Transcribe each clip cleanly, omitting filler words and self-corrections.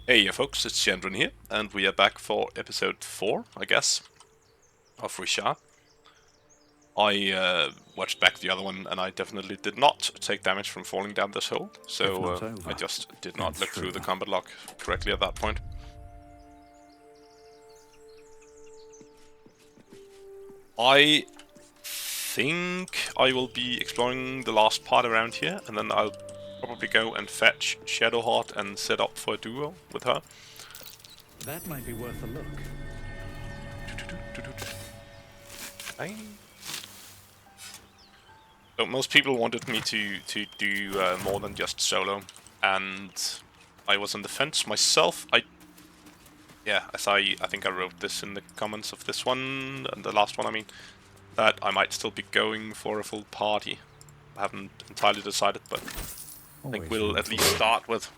Hey folks, it's Shandren here, and we are back for episode 4, I guess, of Reh'Zha. I watched back the other one, and I definitely did not take damage from falling down this hole, so I just did not look through the combat log correctly at that point. I think I will be exploring the last part around here, and then I'll probably go and fetch Shadowheart and set up for a duo with her. That might be worth a look. Okay. So most people wanted me to do more than just solo, and I was on the fence myself. I think I wrote this in the comments of this one, and the last one I mean, that I might still be going for a full party. I haven't entirely decided, but I think we'll at least start with...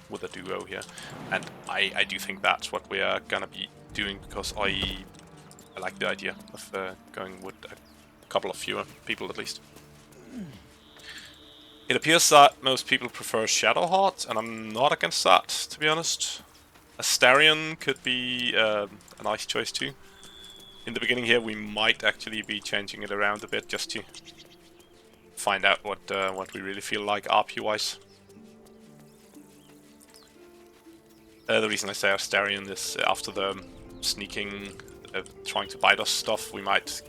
with a duo here, and I do think that's what we are gonna be doing, because I like the idea of going with a couple of fewer people at least. It appears that most people prefer Shadowheart, and I'm not against that, to be honest. Astarion could be a nice choice too. In the beginning here, we might actually be changing it around a bit just to find out what we really feel like RP-wise. The reason I say Astarion is after the sneaking, trying to bite us stuff, we might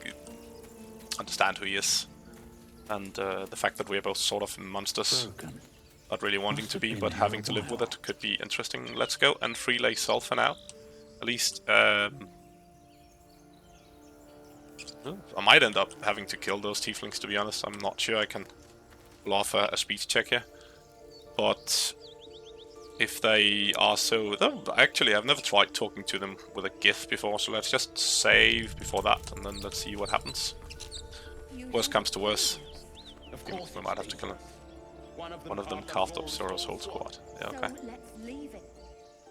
understand who he is. And the fact that we are both sort of monsters, not really wanting to be, but having to live with it, could be interesting. Let's go and free Lae'zel for now. At least, I might end up having to kill those tieflings, to be honest. I'm not sure I can pull off a speech check here. But if they are so... Actually, I've never tried talking to them with a GIF before, so let's just save before that, and then let's see what happens. Worst comes to worst, we might have to kill him. One of them carved up Zorru's whole squad. Yeah, okay.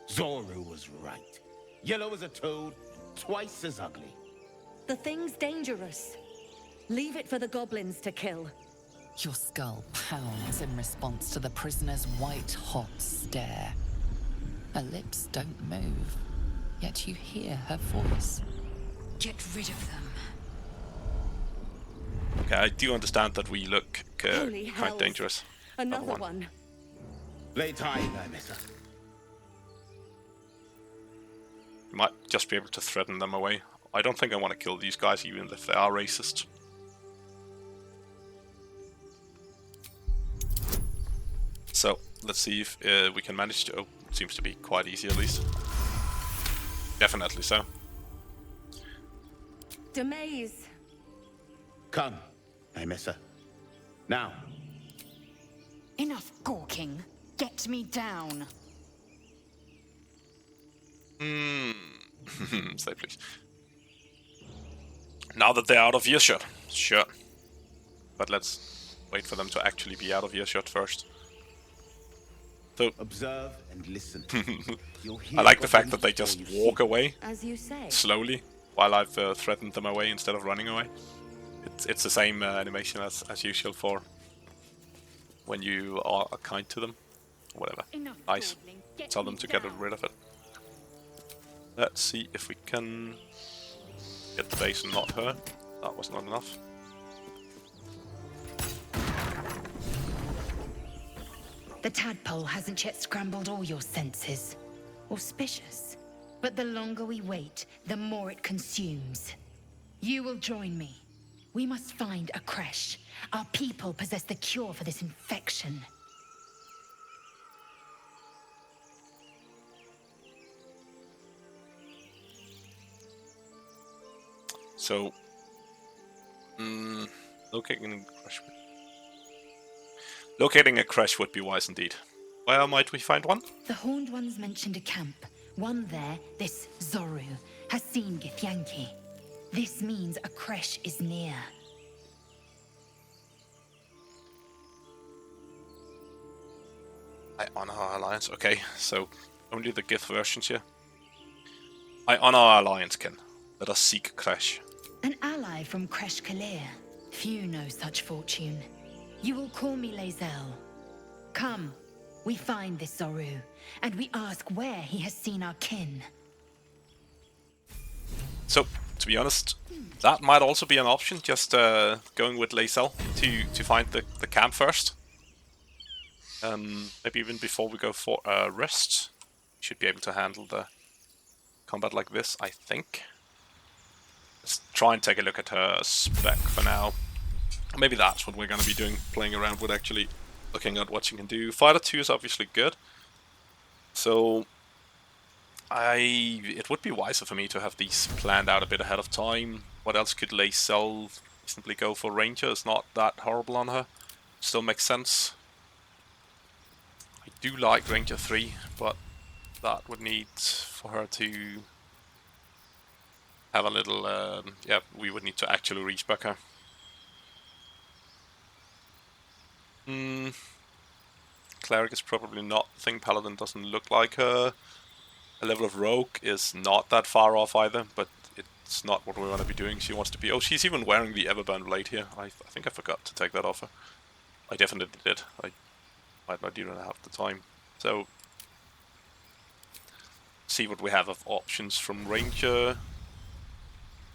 Zorru was right. Yellow as a toad, twice as ugly. The thing's dangerous. Leave it for the goblins to kill. Your skull pounds in response to the prisoner's white-hot stare. Her lips don't move, yet you hear her voice. Get rid of them. Okay, I do understand that we look quite dangerous. Another one. Lay tight, Missa. You might just be able to threaten them away. I don't think I want to kill these guys, even if they are racist. So, let's see if we can manage to... Oh, it seems to be quite easy at least. Definitely so. Demaze. Come, Missa. Now. Enough gawking. Get me down. Say please. Now that they're out of earshot, sure. But let's wait for them to actually be out of earshot first. So, observe and listen. I like the fact that they just walk away, as you say, slowly, while I've threatened them away instead of running away. It's the same animation as usual for when you are kind to them. Whatever. Nice. Tell them to get rid of it. Let's see if we can get the base and not her. That was not enough. The tadpole hasn't yet scrambled all your senses. Auspicious. But the longer we wait, the more it consumes. You will join me. We must find a creche. Our people possess the cure for this infection. So, locating a creche would be wise indeed. Where might we find one? The Horned Ones mentioned a camp. One there, this Zorru, has seen Githyanki. This means a creche is near. I honor our alliance. Okay, so only the Gith versions here. I honor our alliance, Ken. Let us seek Crash. An ally from Kresh Kalir. Few know such fortune. You will call me Lae'zel. Come, we find this Zorru, and we ask where he has seen our kin. So, to be honest, that might also be an option, just going with Lae'zel to find the camp first. Maybe even before we go for a rest. Should be able to handle the combat like this, I think. Let's try and take a look at her spec for now. Maybe that's what we're going to be doing, playing around with, actually looking at what she can do. Fighter 2 is obviously good. So it would be wiser for me to have these planned out a bit ahead of time. What else could Lae'zel simply go for? Reh'Zha is not that horrible on her. Still makes sense. I do like Reh'Zha 3, but that would need for her to have a little, yeah, we would need to actually respec her. Cleric is probably not the thing. Paladin doesn't look like her. A level of Rogue is not that far off either, but it's not what we want to be doing. She wants to be... Oh, she's even wearing the Everburn Blade here. I think I forgot to take that off her. I definitely did. I might not even have the time. So, see what we have of options from Reh'Zha.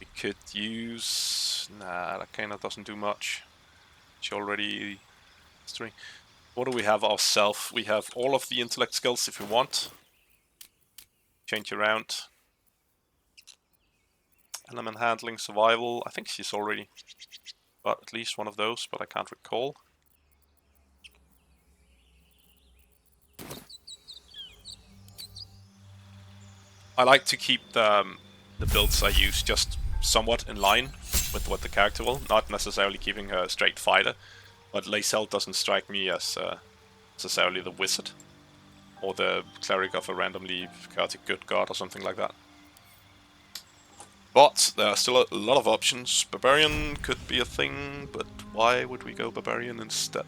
We could use... Nah, that kind of doesn't do much. She already... History. What do we have ourselves? We have all of the intellect skills if we want. Change around. Element handling, survival. I think she's already got at least one of those, but I can't recall. I like to keep the builds I use just somewhat in line with what the character will, not necessarily keeping her a straight fighter, but Lae'zel doesn't strike me as necessarily the wizard or the cleric of a randomly chaotic good god or something like that. But there are still a lot of options. Barbarian could be a thing, but why would we go Barbarian instead?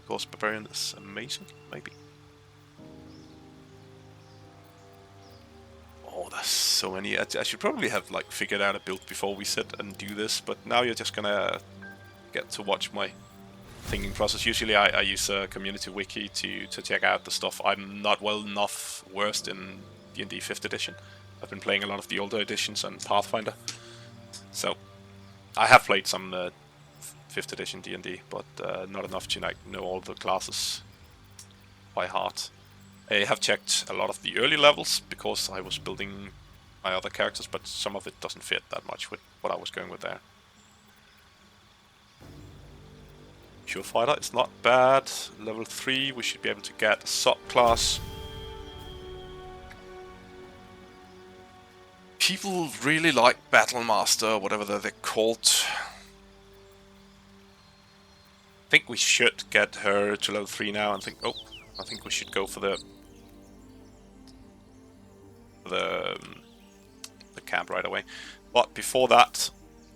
Because Barbarian is amazing, maybe. Oh, there's so many. I should probably have like figured out a build before we sit and do this, but now you're just gonna get to watch my thinking process. Usually I use a community wiki to check out the stuff. I'm not well enough versed in D&D 5th edition. I've been playing a lot of the older editions and Pathfinder. So I have played some 5th edition D&D, but not enough to like, know all the classes by heart. I have checked a lot of the early levels because I was building my other characters, but some of it doesn't fit that much with what I was going with there. Pure Fighter is not bad. Level 3, we should be able to get a subclass. People really like Battle Master, whatever they're called. I think we should get her to level 3 now and think, oh, I think we should go for the camp right away. But before that,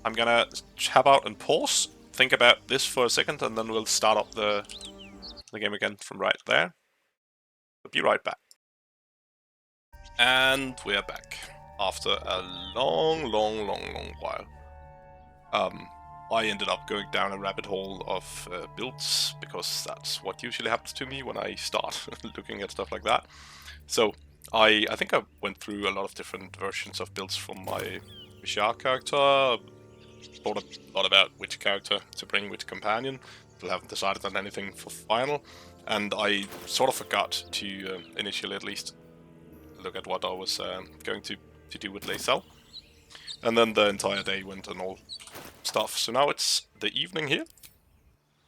I'm gonna tab out and pause, think about this for a second, and then we'll start up the game again from right there. We'll be right back. And we're back after a long while. I ended up going down a rabbit hole of builds, because that's what usually happens to me when I start looking at stuff like that. So I think I went through a lot of different versions of builds from my Reh'Zha character, thought a lot about which character to bring, which companion. Still haven't decided on anything for final, and I sort of forgot to, initially at least, look at what I was going to do with Lae'Zel. And then the entire day went on all stuff. So now it's the evening here,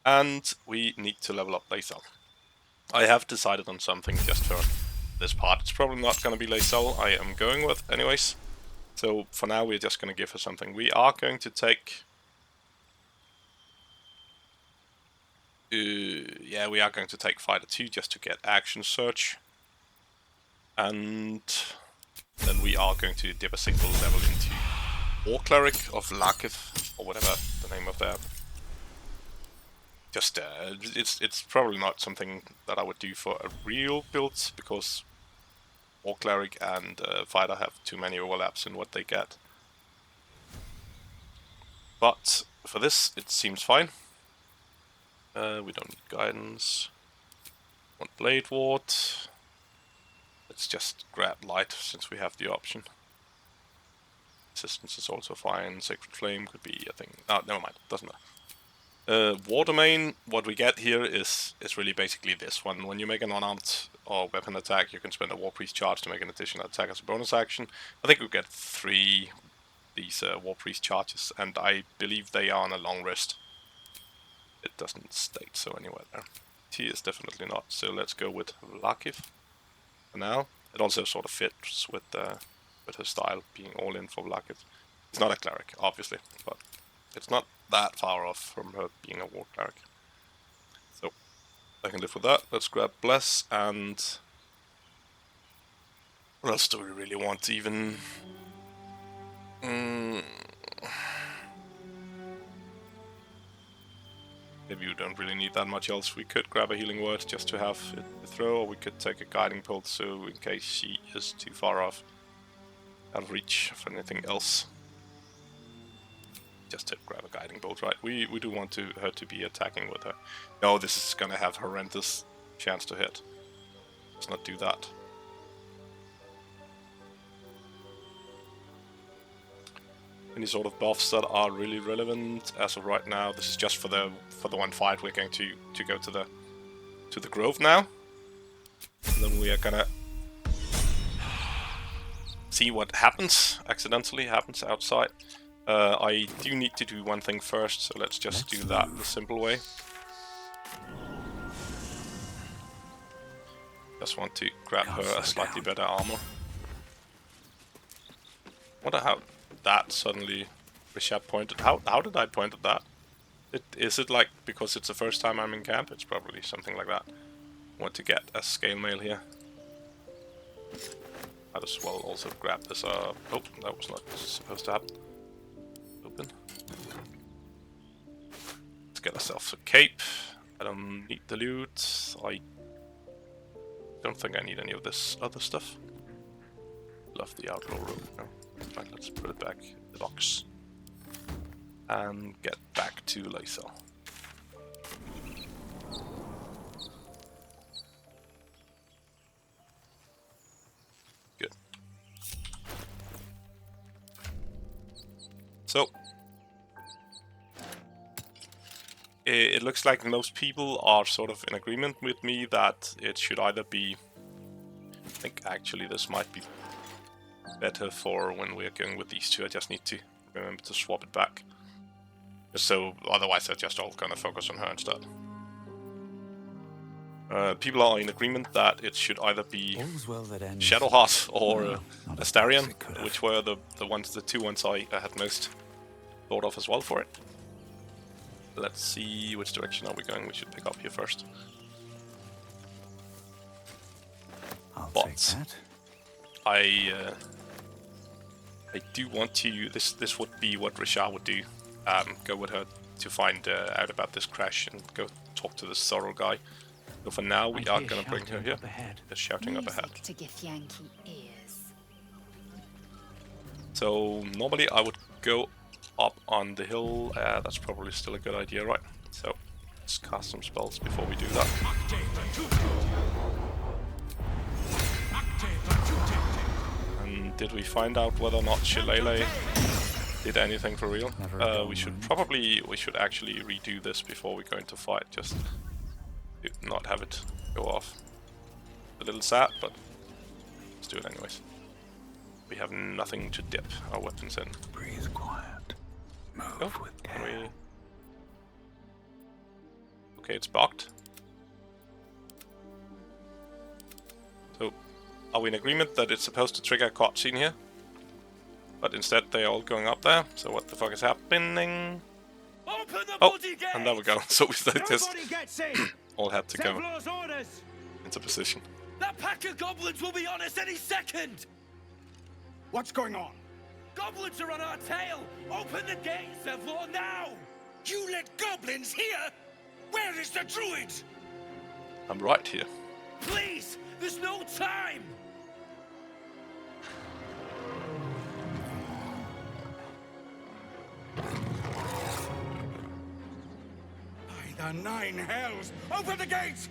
and we need to level up Lae'Zel. I have decided on something just for this part. It's probably not going to be Lae'Zel I am going with anyways. So for now we're just going to give her something. We are going to take... yeah, we are going to take Fighter 2 just to get Action Search. And then we are going to dip a single level into War Cleric of Lakith, or whatever the name of that. Just, it's probably not something that I would do for a real build, because War Cleric and Fighter have too many overlaps in what they get. But for this, it seems fine. We don't need guidance. Want Blade Ward. Let's just grab Light since we have the option. Resistance is also fine. Sacred Flame could be a thing. Oh, never mind. Doesn't matter. War Domain, what we get here is really basically this one. When you make an unarmed or weapon attack, you can spend a War Priest charge to make an additional attack as a bonus action. I think we get 3 these War Priest charges, and I believe they are on a long rest. It doesn't state so anywhere there. T is definitely not, so let's go with Vlakiv for now. It also sort of fits with her style, being all in for Vlakiv. He's not a cleric, obviously, but it's not that far off from her being a war cleric. So, I can live with that. Let's grab Bless, and what else do we really want even? Maybe we don't really need that much else. We could grab a Healing Word just to have it to throw, or we could take a Guiding Bolt so in case she is too far off, out of reach for anything else. Just to grab a Guiding Bolt, right? We do want her to be attacking with her. No, this is gonna have horrendous chance to hit. Let's not do that. Any sort of buffs that are really relevant as of right now. This is just for the one fight. We're going to go to the grove now, and then we are gonna see what accidentally happens outside. I do need to do one thing first, so let's just do that the simple way. Just want to grab her a slightly better armor. Wonder how that suddenly Reh'Zha pointed. How did I point at that? Is it like because it's the first time I'm in camp? It's probably something like that. Want to get a scale mail here. Might as well also grab this. Oh, that was not supposed to happen. Open. Let's get ourselves a cape. I don't need the loot. I don't think I need any of this other stuff. Love the outlaw robe. No. Right, let's put it back in the box. And get back to Lae'zel. Good. So, it looks like most people are sort of in agreement with me that it should either be... I think actually this might be better for when we're going with these two. I just need to remember to swap it back. So otherwise they're just all gonna focus on her instead. People are in agreement that it should either be Shadowheart or Astarion, which were the two ones I had most thought of as well for it. Let's see which direction are we going. We should pick up here first. I'll take that. I do want to. This would be what Reh'Zha would do. Go with her to find out about this crash and go talk to the Zorru guy. So for now, we are going to bring her here. They're shouting up ahead. To Githyanki ears. So normally I would go up on the hill. That's probably still a good idea, right? So let's cast some spells before we do that. And did we find out whether or not Shillelagh did anything for real? We should actually redo this before we go into fight, just to not have it go off. A little sad, but let's do it anyways. We have nothing to dip our weapons in. Breathe quiet. Move with care. Okay, it's blocked. So, are we in agreement that it's supposed to trigger a cutscene here? But instead they're all going up there, so what the fuck is happening? Open the bloody gate! And there we go. So we just in. all had to go Templar's orders. into position. That pack of goblins will be on us any second! What's going on? Goblins are on our tail! Open the gate, Zevlor, now! You let goblins here? Where is the druid? I'm right here. Please! There's no time! The nine hells! Open the gates!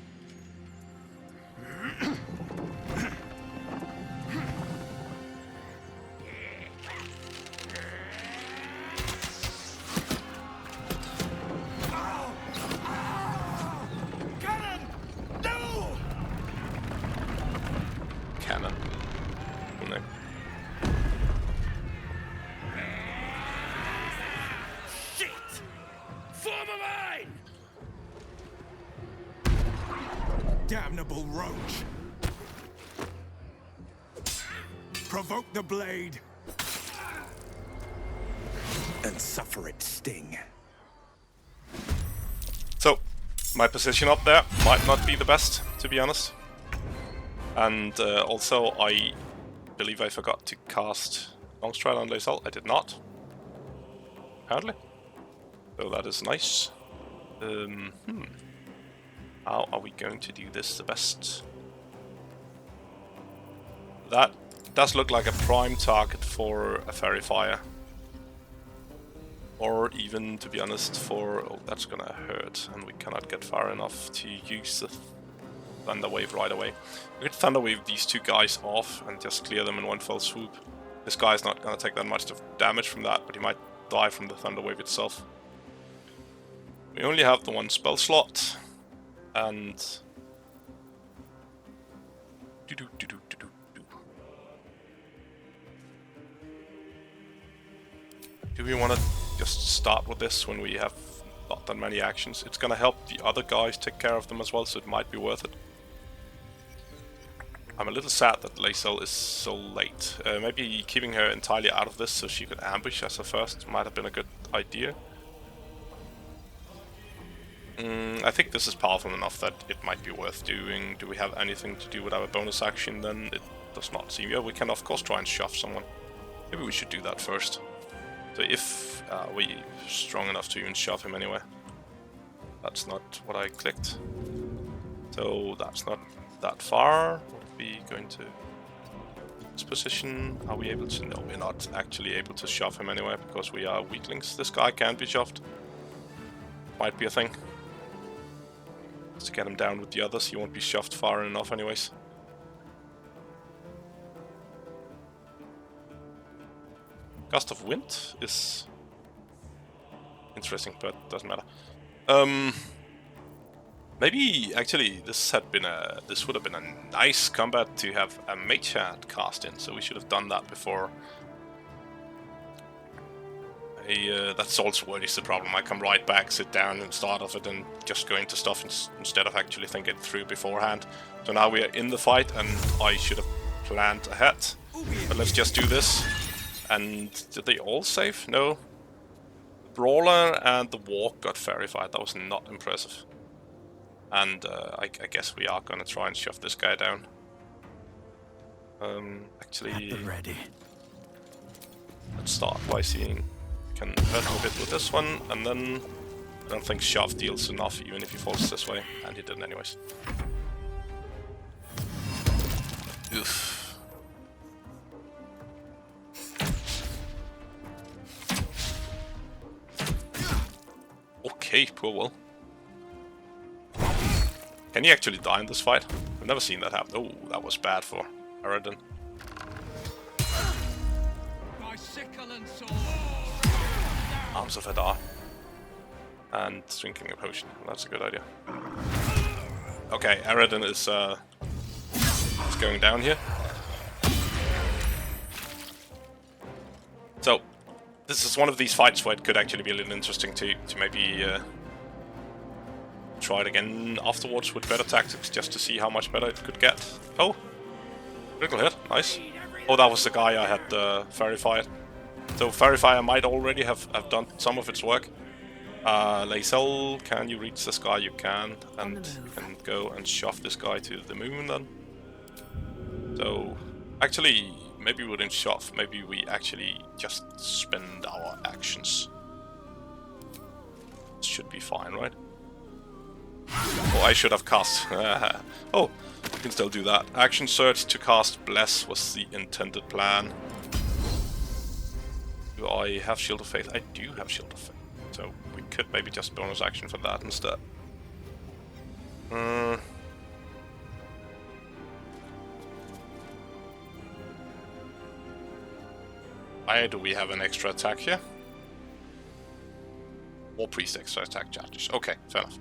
Cannon! No! Cannon. No. Shit! Form a line! Damnable roach! Provoke the blade! And suffer its sting. So, my position up there might not be the best, to be honest. And also, I believe I forgot to cast Longstride on Lae'zel. I did not, apparently. So that is nice. How are we going to do this the best? That does look like a prime target for a Fairy Fire. Or even, to be honest, for... Oh, that's gonna hurt, and we cannot get far enough to use the Thunder Wave right away. We could Thunder Wave these two guys off and just clear them in one fell swoop. This guy's not gonna take that much damage from that, but he might die from the Thunder Wave itself. We only have the one spell slot, and... Do we want to just start with this when we have not that many actions? It's gonna help the other guys take care of them as well, so it might be worth it. I'm a little sad that Lae'zel is so late. Maybe keeping her entirely out of this so she could ambush us at first might have been a good idea. I think this is powerful enough that it might be worth doing. Do we have anything to do with our bonus action? Then it does not seem. Yeah, we can of course try and shove someone. Maybe we should do that first. So if we're strong enough to even shove him anyway. That's not what I clicked. So that's not that far. Would be going to this position. Are we able to? No, we're not actually able to shove him anyway because we are weaklings. This guy can be shoved. Might be a thing. Just to get him down with the others, he won't be shoved far enough anyways. Gust of Wind is interesting, but doesn't matter. Maybe actually this would have been a nice combat to have a mage hand cast in, so we should have done that before. That's also what is the problem. I come right back, sit down and start off it and just go into stuff instead of actually thinking it through beforehand. So now we are in the fight and I should have planned ahead. But let's just do this. And did they all save? No. The Brawler and the Walk got Fairyfied. That was not impressive. And I guess we are gonna try and shove this guy down. Actually, ready. Let's start by seeing. Can hurt him a bit with this one, and then I don't think shove deals enough even if he falls this way, and he didn't anyways. Oof. Okay, poor Will. Can he actually die in this fight? I've never seen that happen. Oh, that was bad for Aradin. My sickle and sword. Arms of Hadar. And drinking a potion. That's a good idea. Okay, Aradin is going down here. So, this is one of these fights where it could actually be a little interesting to maybe try it again afterwards with better tactics, just to see how much better it could get. Oh! Critical hit, nice. Oh, that was the guy I had Fairy Fired. So Fairy Fire might already have done some of its work. Lae'zel, can you reach this guy? You can, and you can go and shove this guy to the moon then. So, actually, maybe we wouldn't shove, maybe we actually just spend our actions. This should be fine, right? Oh, I should have cast. Oh, we can still do that. Action search to cast Bless was the intended plan. Do I have Shield of Faith? I do have Shield of Faith. So we could maybe just bonus action for that instead. Why do we have an extra attack here? War Priest extra attack charges. Okay, fair enough.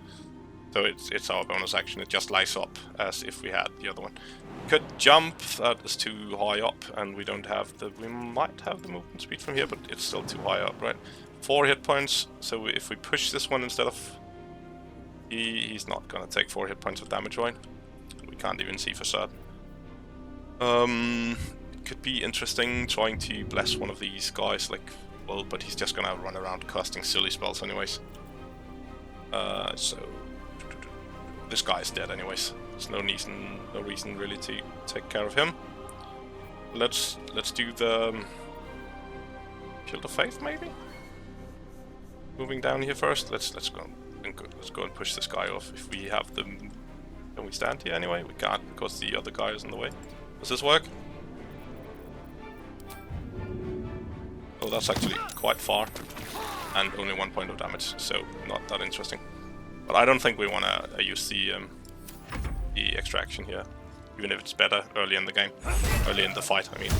So it's our bonus action. It just lies up as if we had the other one. Could jump. That is too high up, and we don't have the. We might have the movement speed from here, but it's still too high up, right? 4 hit points. So if we push this one instead of, he's not gonna take 4 hit points of damage, right? We can't even see for certain. Could be interesting trying to bless one of these guys, like, well, but he's just gonna run around casting silly spells anyways. So this guy is dead anyways. There's no reason really to take care of him. Let's do the Shield of Faith maybe. Moving down here first. Let's go and push this guy off. If we have the, can we stand here anyway? We can't because the other guy is in the way. Does this work? Oh, that's actually quite far, and only 1 point of damage, so not that interesting. But I don't think we want to use the extraction here, even if it's better early in the game, early in the fight. I mean,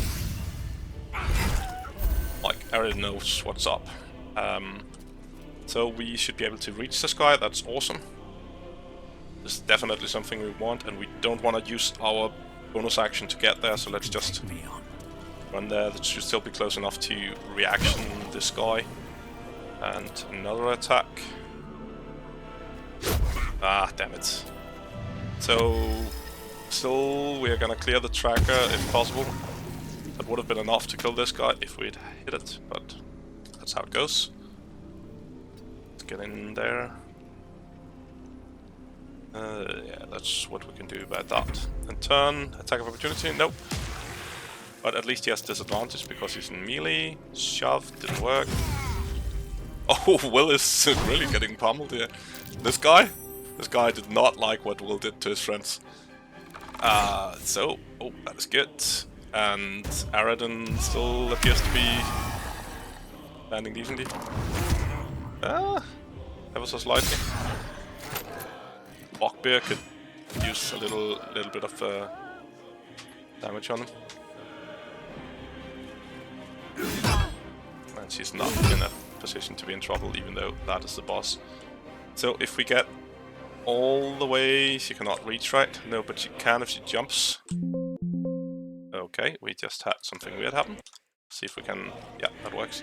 like Arid knows what's up, so we should be able to reach this guy. That's awesome. This is definitely something we want, and we don't want to use our bonus action to get there. So let's just run there. That should still be close enough to reaction this guy. And another attack. Ah, damn it. So, still we're gonna clear the tracker if possible. That would have been enough to kill this guy if we'd hit it, but that's how it goes. Let's get in there. Yeah, that's what we can do about that. And turn, attack of opportunity, nope. But at least he has disadvantage because he's in melee. Shove, didn't work. Oh, Will is really getting pummeled here. This guy did not like what Will did to his friends. So, oh, that is good. And Aradin still appears to be landing decently. Ever so slightly. Bugbear could use a little bit of damage on him. And she's not in a position to be in trouble, even though that is the boss. So if we get all the way, she cannot reach, right? No, but she can if she jumps. Okay, we just had something weird happen. See if we can... yeah, that works.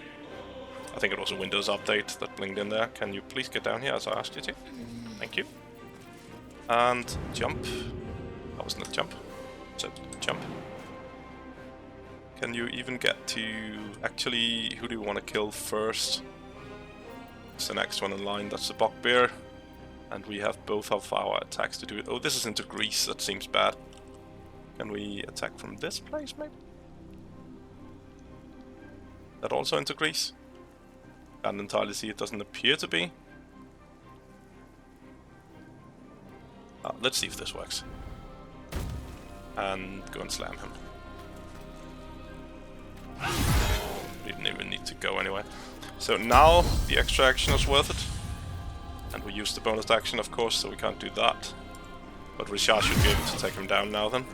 I think it was a Windows update that blinked in there. Can you please get down here as I asked you to? Thank you. And jump. That wasn't a jump. So, jump. Can you even get to... actually, who do we want to kill first? It's the next one in line, that's the Bugbear. And we have both of our attacks to do it. Oh, this is into Greece, that seems bad. Can we attack from this place, maybe? That also into Greece? Can't entirely see, it doesn't appear to be. Let's see if this works. And go and slam him. Didn't even need to go anyway. So now the extra action is worth it. And we use the bonus action, of course, so we can't do that. But Reh'Zha should be able to take him down now then.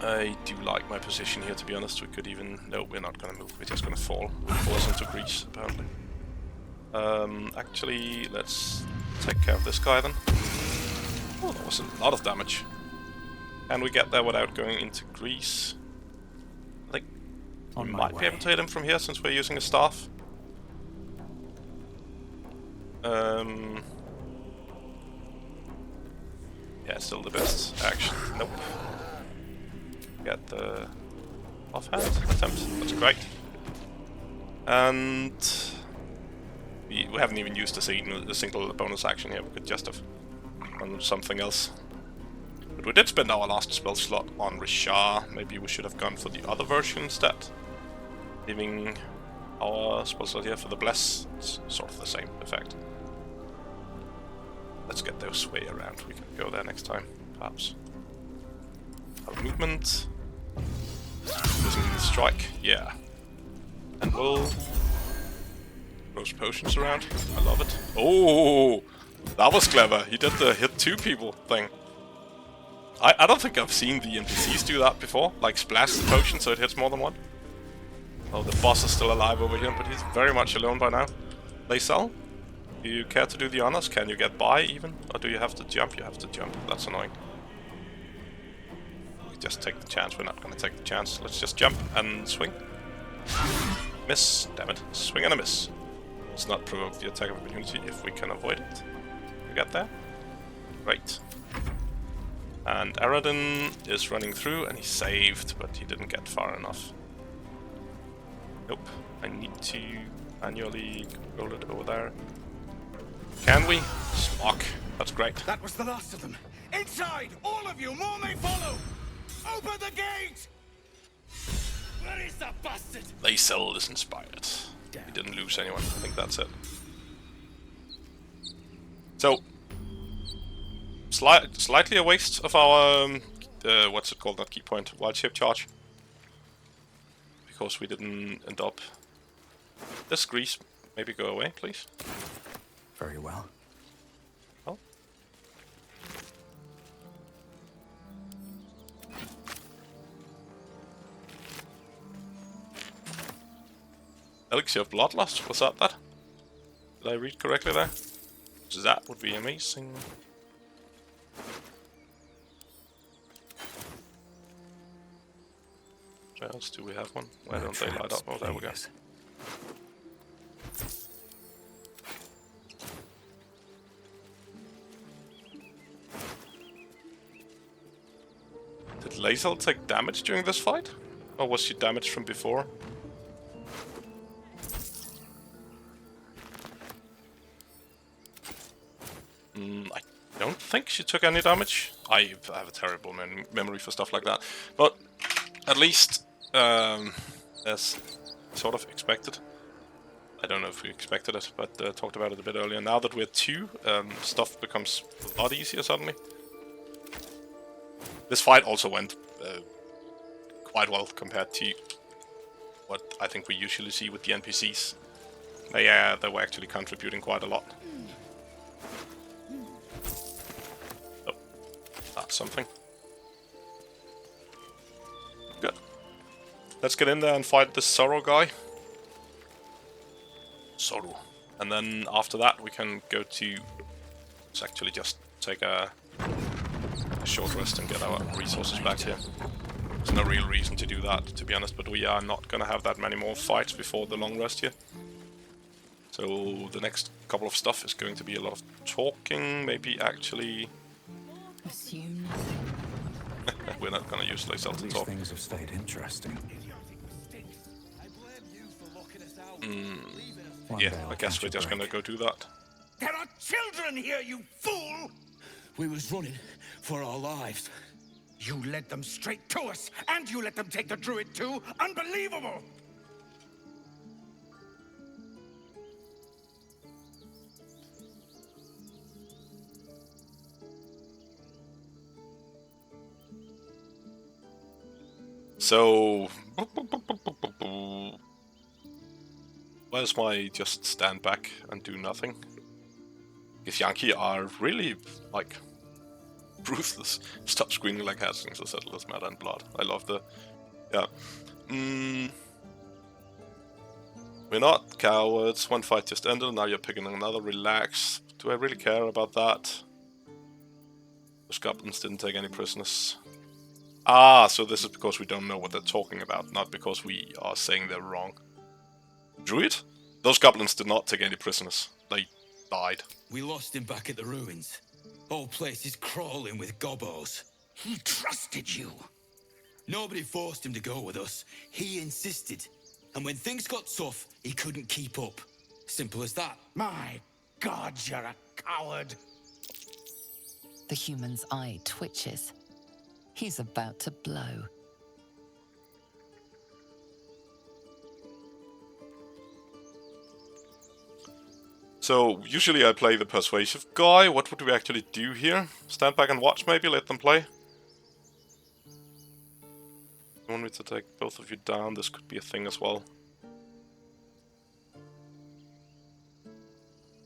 I do like my position here, to be honest. We could even... no, we're not gonna move. We're just gonna fall. Force into Greece, apparently. Actually, let's take care of this guy then. Oh, that was a lot of damage. Can we get there without going into Greece? I think we might be able to hit him from here since we're using a staff. Yeah, still the best action. Nope. Get the offhand attempt. That's great. And we haven't even used a single bonus action here. We could just have done something else. But we did spend our last spell slot on Reh'Zha. Maybe we should have gone for the other version instead. Leaving our spell slot here for the Bless. It's sort of the same effect. Let's get those way around. We can go there next time, perhaps. Our movement. Using the strike, yeah. And we'll throws potions around. I love it. Oh, that was clever. He did the hit 2 people thing. I don't think I've seen the NPCs do that before. Like splash the potion so it hits more than one. Oh, the boss is still alive over here, but he's very much alone by now. Lae'zel, do you care to do the honors? Can you get by even? Or do you have to jump? You have to jump. That's annoying. We just take the chance. We're not going to take the chance. Let's just jump and swing. Miss. Damn it. Swing and a miss. Let's not provoke the attack of opportunity if we can avoid it. We got there? Great. And Aradin is running through and he's saved, but he didn't get far enough. Nope. I need to manually roll it over there. Can we? Smock. That's great. That was the last of them. Inside! All of you! More may follow! Open the gate! Where is that bastard? Lae'zel is inspired. He didn't lose anyone. I think that's it. So, slightly a waste of our, what's it called, not key point, wild shape charge. Because we didn't end up... This grease, maybe go away, please. Very well. Oh. Elixir of Bloodlust, was that? Did I read correctly there? That would be amazing. Where else do we have one? Why don't they light up? Oh, there we go. Did Lae'zel take damage during this fight? Or was she damaged from before? I don't think she took any damage. I have a terrible memory for stuff like that. But at least, as sort of expected. I don't know if we expected it, but talked about it a bit earlier. Now that we're 2, stuff becomes a lot easier suddenly. This fight also went quite well compared to what I think we usually see with the NPCs. They were actually contributing quite a lot. Oh, that's something. Good. Let's get in there and fight this Zorru guy. Zorru. And then after that we can go to... Let's actually just take a short rest and get our resources back here. There's no real reason to do that, to be honest, but we are not gonna have that many more fights before the long rest here. So the next couple of stuff is going to be a lot of talking, maybe actually... Assume We're not gonna use Lae'zel to These talk. things have stayed interesting. Yeah, I guess we're just gonna go do that. There are children here, you fool! We was running for our lives. You led them straight to us, and you let them take the druid too? Unbelievable! So... Where's my just stand back and do nothing? Because Yankee are really, like, ruthless. Stop screaming like hatchlings or settlers, matter and blood. I love the... Yeah. We're not cowards. One fight just ended, now you're picking another. Relax. Do I really care about that? Those goblins didn't take any prisoners. Ah, so this is because we don't know what they're talking about, not because we are saying they're wrong. Druid? Those goblins did not take any prisoners. They died. We lost him back at the ruins. Whole place is crawling with gobos. He trusted you. Nobody forced him to go with us. He insisted. And when things got tough, he couldn't keep up. Simple as that. My God, you're a coward. the human's eye twitches. He's about to blow. So, usually I play the persuasive guy. What would we actually do here? Stand back and watch, maybe? Let them play? You want me to take both of you down? This could be a thing as well.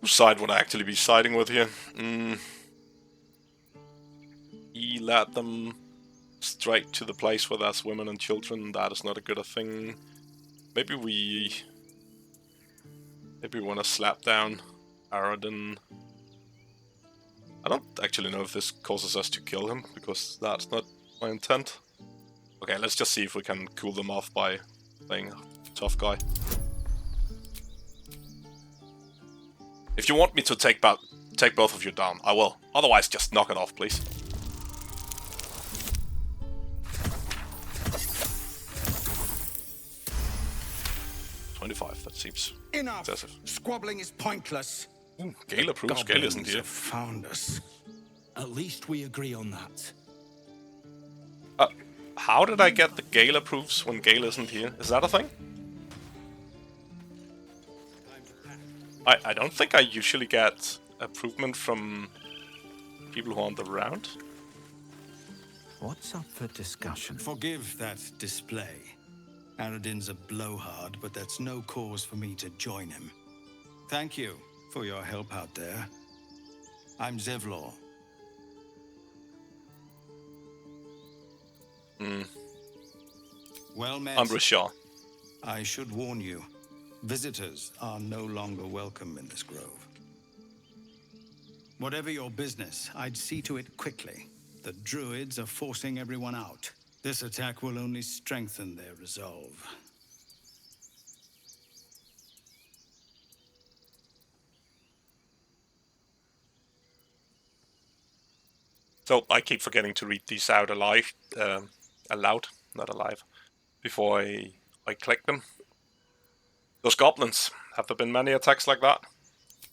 Whose side would I actually be siding with here? He led them straight to the place where there's women and children. That is not a good thing. Maybe we want to slap down Aradin. I don't actually know if this causes us to kill him, because that's not my intent. Okay, let's just see if we can cool them off by playing a tough guy. If you want me to take both of you down, I will. Otherwise, just knock it off, please. That seems Enough. excessive. Squabbling is pointless. Gale approves. Gale isn't here. Have found us. At least we agree on that. How did I get the Gale approves when Gale isn't here? Is that a thing? I don't think I usually get approval from people who aren't around. What's up for discussion? Forgive that display. Aradin's a blowhard, but that's no cause for me to join him. Thank you for your help out there. I'm Zevlor. Well met. I'm Reh'Zha. I should warn you, visitors are no longer welcome in this grove. Whatever your business, I'd see to it quickly. The druids are forcing everyone out. This attack will only strengthen their resolve. So I keep forgetting to read these out aloud, not alive, before I click them. Those goblins, have there been many attacks like that?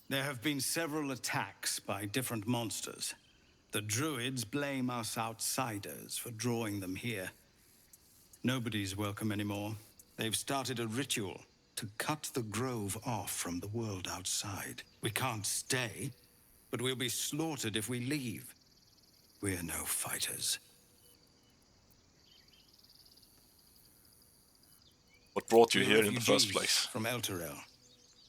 There have been several attacks by different monsters. The druids blame us outsiders for drawing them here. Nobody's welcome anymore. They've started a ritual to cut the grove off from the world outside. We can't stay, but we'll be slaughtered if we leave. We're no fighters. What brought you We're here in the first refugees place? From Elturel.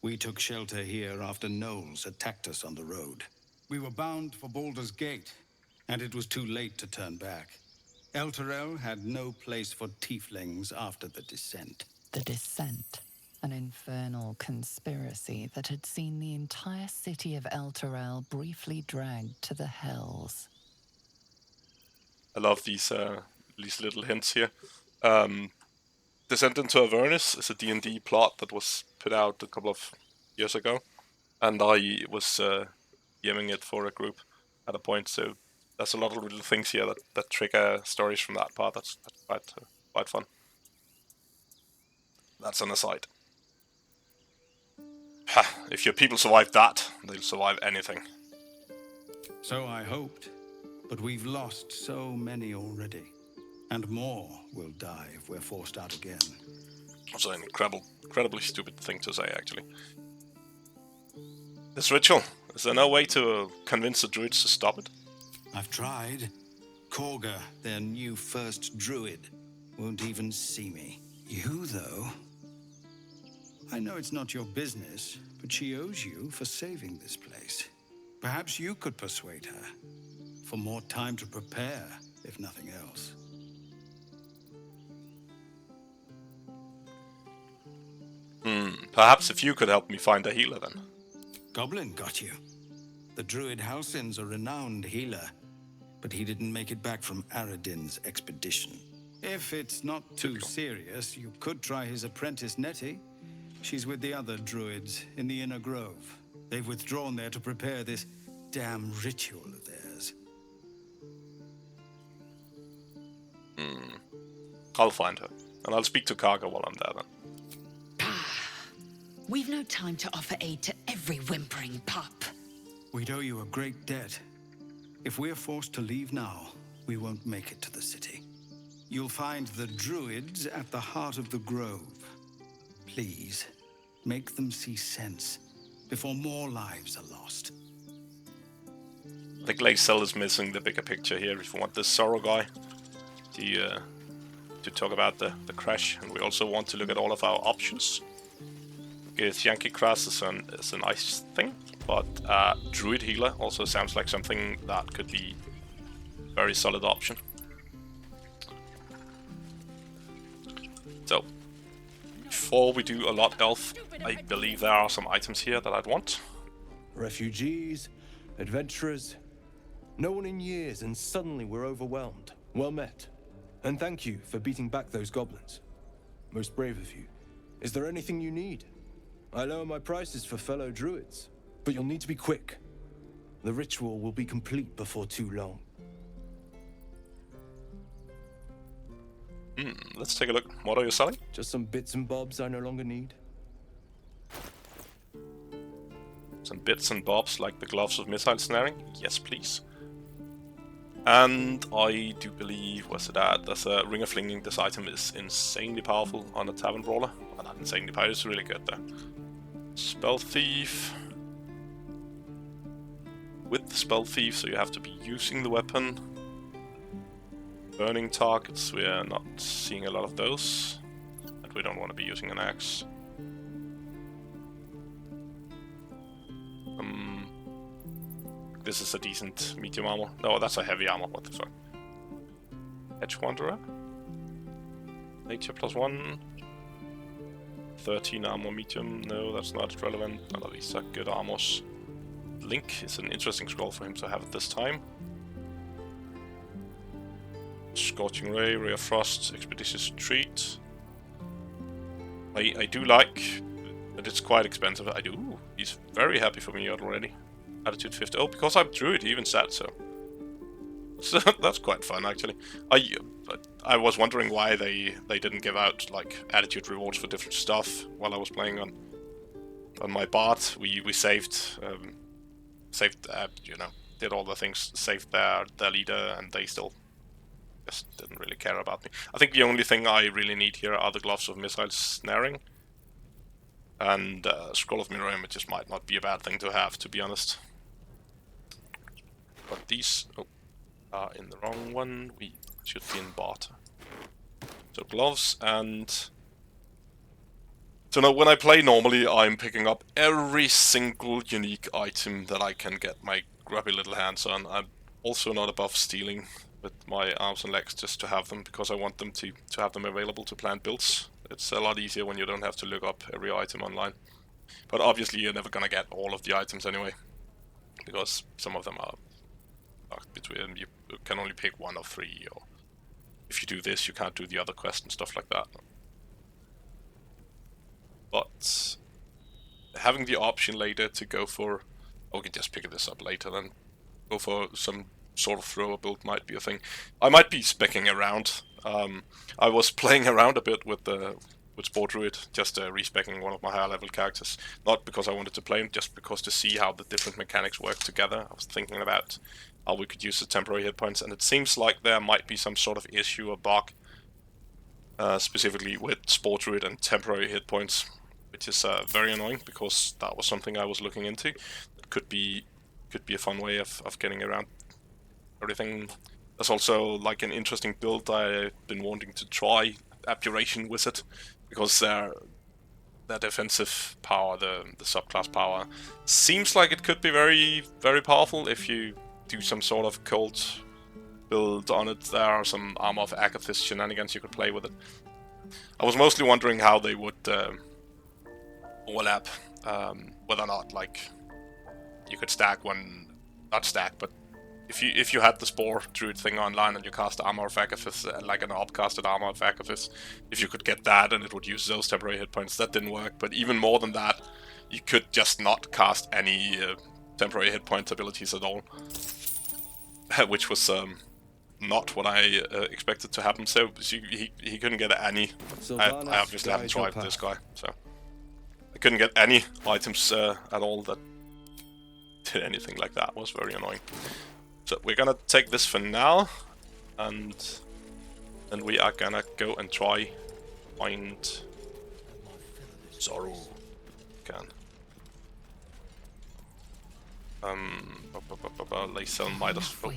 We took shelter here after gnolls attacked us on the road. We were bound for Baldurs Gate, and it was too late to turn back. Elturel had no place for tieflings after the descent. The Descent, an infernal conspiracy that had seen the entire city of Elturel briefly dragged to the hells. I love these little hints here. Descent into Avernus is a D&D plot that was put out a couple of years ago, and I was DMing it for a group at a point, so there's a lot of little things here that trigger stories from that part. That's quite fun. That's an aside. Ha, if your people survive that, they'll survive anything. So I hoped, but we've lost so many already. And more will die if we're forced out again. It's an incredibly stupid thing to say, actually. This ritual, is there no way to convince the druids to stop it? I've tried. Korga, their new first druid, won't even see me. You, though? I know it's not your business, but she owes you for saving this place. Perhaps you could persuade her. For more time to prepare, if nothing else. Perhaps if you could help me find a healer then. Goblin got you. The druid Halsin's a renowned healer, but he didn't make it back from Aradin's expedition. If it's not too serious, you could try his apprentice Nettie. She's with the other druids in the Inner Grove. They've withdrawn there to prepare this damn ritual of theirs. I'll find her, and I'll speak to Karga while I'm there then. We've no time to offer aid to every whimpering pup. We'd owe you a great debt. If we're forced to leave now, we won't make it to the city. You'll find the druids at the heart of the grove. Please, make them see sense before more lives are lost. I think Lae'zel is missing the bigger picture here. If you want this Zorru guy to talk about the crash, and we also want to look at all of our options. Yankee Cross is a nice thing, but Druid Healer also sounds like something that could be a very solid option. So, before we do a lot elf, I believe there are some items here that I'd want. Refugees, adventurers, no one in years, and suddenly we're overwhelmed. Well met. And thank you for beating back those goblins. Most brave of you. Is there anything you need? I lower my prices for fellow druids, but you'll need to be quick. The ritual will be complete before too long. Let's take a look. What are you selling? Just some bits and bobs I no longer need. Some bits and bobs like the gloves of missile snaring? Yes, please. And I do believe, what's it at? There's a Ring of Flinging. This item is insanely powerful on a Tavern Brawler. Well, not insanely powerful, it's really good though. Spell Thief. With the Spell Thief, so you have to be using the weapon. Burning targets, we are not seeing a lot of those. And we don't want to be using an axe. This is a decent medium armor. No, that's a heavy armor, what the fuck. Edge Wanderer. Nature +1. 13 armor medium. No, that's not relevant. None of these are good armors. Link is an interesting scroll for him to have at this time. Scorching Ray, Ray of Frost, Expeditious Retreat. I do like, but it's quite expensive. I do. Ooh, he's very happy for me already. Attitude 50. Oh, because I'm Druid, he even said so. So that's quite fun, actually. I was wondering why they didn't give out like attitude rewards for different stuff while I was playing on my Bard. We saved you know, did all the things, saved their leader, and they still just didn't really care about me. I think the only thing I really need here are the gloves of missile snaring. And Scroll of Mirror Images might not be a bad thing to have, to be honest. But these are in the wrong one. We should be in barter. So gloves and... So now when I play normally, I'm picking up every single unique item that I can get my grubby little hands on. I'm also not above stealing with my arms and legs just to have them, because I want them to have them available to plan builds. It's a lot easier when you don't have to look up every item online. But obviously you're never gonna get all of the items anyway, because some of them are locked between. You can only pick one of 3, or if you do this you can't do the other quest and stuff like that. But having the option later to go for, we can just pick this up later then, go for some sort of thrower build might be a thing. I might be specking around. I was playing around a bit with Spore Druid, just respecking one of my higher level characters. Not because I wanted to play him, just because to see how the different mechanics work together. I was thinking about how we could use the temporary hit points, and it seems like there might be some sort of issue or bug, specifically with Spore Druid and temporary hit points, which is very annoying, because that was something I was looking into. It could be a fun way of getting around everything. There's also like an interesting build I've been wanting to try, Abjuration Wizard, because their defensive power, the subclass power, seems like it could be very, very powerful if you do some sort of cult build on it. There are some Armor of Agathis shenanigans you could play with it. I was mostly wondering how they would overlap, whether or not like you could stack one, not stack, but if you had the Spore Druid thing online and you cast Armor of Agathis, like an upcasted Armor of Agathis, if you could get that and it would use those temporary hit points. That didn't work, but even more than that, you could just not cast any temporary hit point abilities at all, which was not what I expected to happen. So he couldn't get any. I obviously haven't tried this guy, so I couldn't get any items at all that did anything like that. It was very annoying. So we're gonna take this for now, and then we are gonna go and try find Zorru. Can. Lae'zel might as well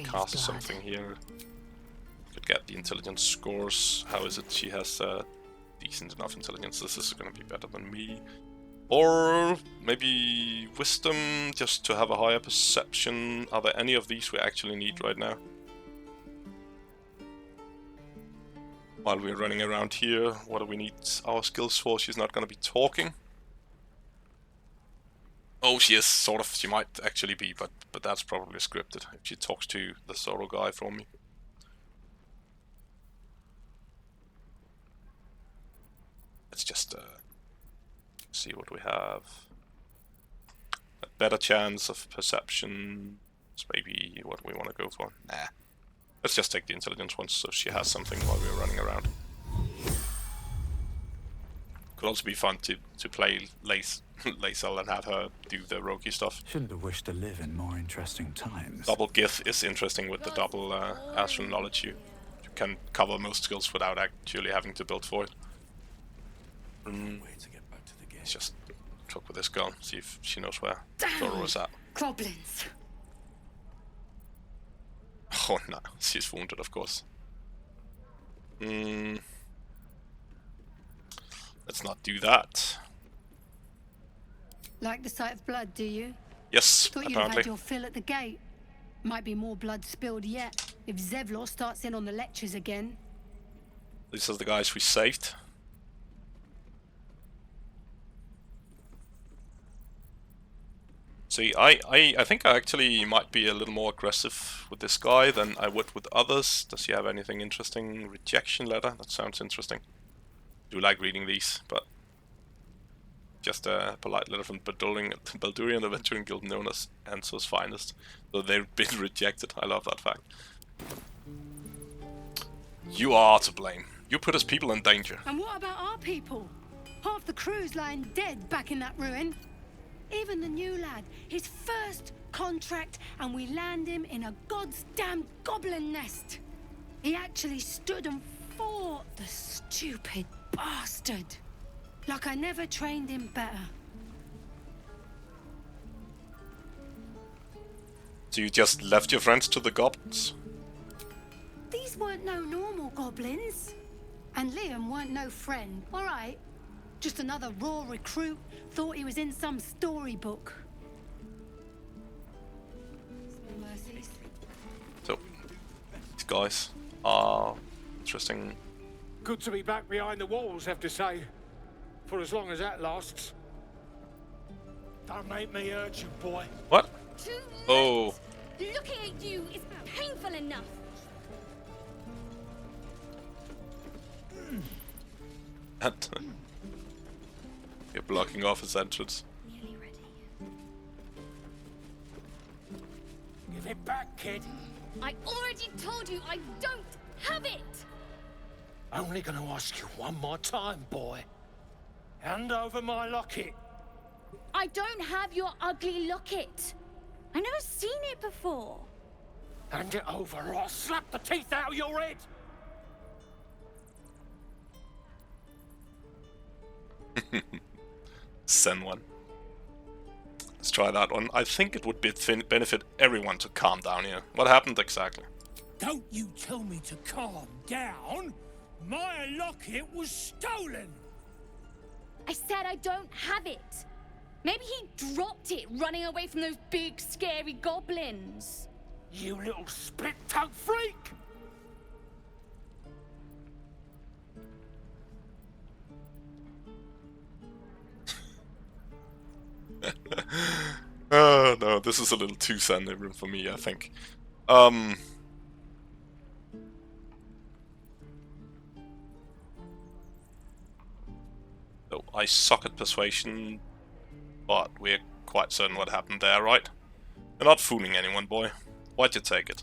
cast something here. Could get the intelligence scores. How is it? She has decent enough intelligence. This is gonna be better than me. Or maybe wisdom, just to have a higher perception. Are there any of these we actually need right now? While we're running around here, what do we need our skills for? She's not gonna be talking. Oh, she is, sort of. She might actually be, but that's probably scripted. If she talks to the Zorru guy for me. Let's just see what we have. A better chance of perception. It's maybe what we want to go for. Nah. Let's just take the intelligence one, so she has something while we're running around. Could also be fun to play Lae'zel and have her do the roguey stuff. Shouldn't have wished to live in more interesting times. Double Gith is interesting with the double Astarion knowledge. You can cover most skills without actually having to build for it. Way to get back to the gate. Let's just talk with this girl, see if she knows where Zorru is at. Goblins. Oh no, she's wounded, of course. Let's not do that. Like the sight of blood, do you? Yes, Thought you'd apparently. had your fill at the gate. Might be more blood spilled yet if Zevlor starts in on the lectures again. These are the guys we saved. See, I think I actually might be a little more aggressive with this guy than I would with others. Does he have anything interesting? Rejection letter? That sounds interesting. I do like reading these, but just a polite letter from Baldurian Adventuring Guild known as Ansor's Finest. So they've been rejected. I love that fact. You are to blame. You put us people in danger. And what about our people? Half the crew's lying dead back in that ruin. Even the new lad, his first contract, and we land him in a god's damned goblin nest. He actually stood and fought, the stupid bastard. Like I never trained him better. So you just left your friends to the goblins? These weren't no normal goblins. And Liam weren't no friend, all right? Just another raw recruit, thought he was in some storybook. No mercies. So, these guys are interesting. Good to be back behind the walls, have to say. For as long as that lasts. Don't make me hurt you, boy. What? Too late. Oh. Looking at you is painful enough. And you're blocking off his entrance. Nearly ready. Give it back, kid. I already told you I don't have it. Only gonna ask you one more time, boy. Hand over my locket. I don't have your ugly locket. I've never seen it before. Hand it over or I'll slap the teeth out of your head. Send one. Let's try that one. I think it would benefit everyone to calm down here. What happened exactly? Don't you tell me to calm down. My locket was stolen. I said I don't have it. Maybe he dropped it running away from those big, scary goblins. You little split-tongued freak! Oh no, this is a little too sanguine for me, I think. So I suck at persuasion, but we're quite certain what happened there, right? You're not fooling anyone, boy. Why'd you take it?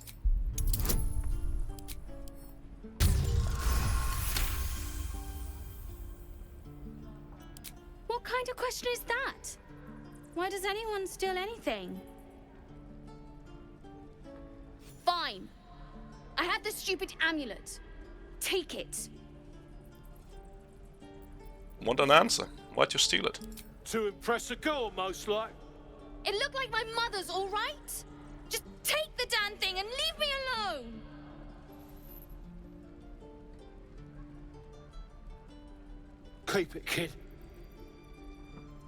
What kind of question is that? Why does anyone steal anything? Fine. I have the stupid amulet. Take it. Want an answer? Why'd you steal it? To impress a girl, most like. It looked like my mother's, all right? Just take the damn thing and leave me alone. Keep it, kid.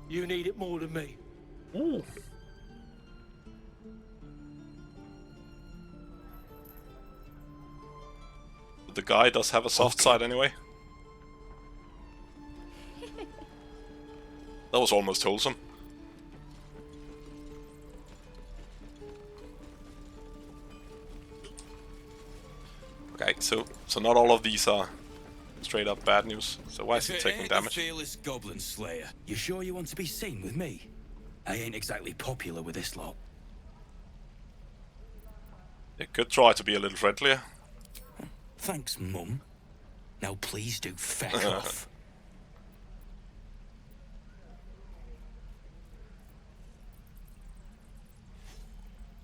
You need it more than me. Ooh. The guy does have a soft side anyway. That was almost wholesome. Okay, so not all of these are straight up bad news. So why is he taking damage? Fearless goblin slayer. You sure you want to be seen with me? I ain't exactly popular with this lot. You could try to be a little friendlier. Thanks, Mum. Now please do feck off.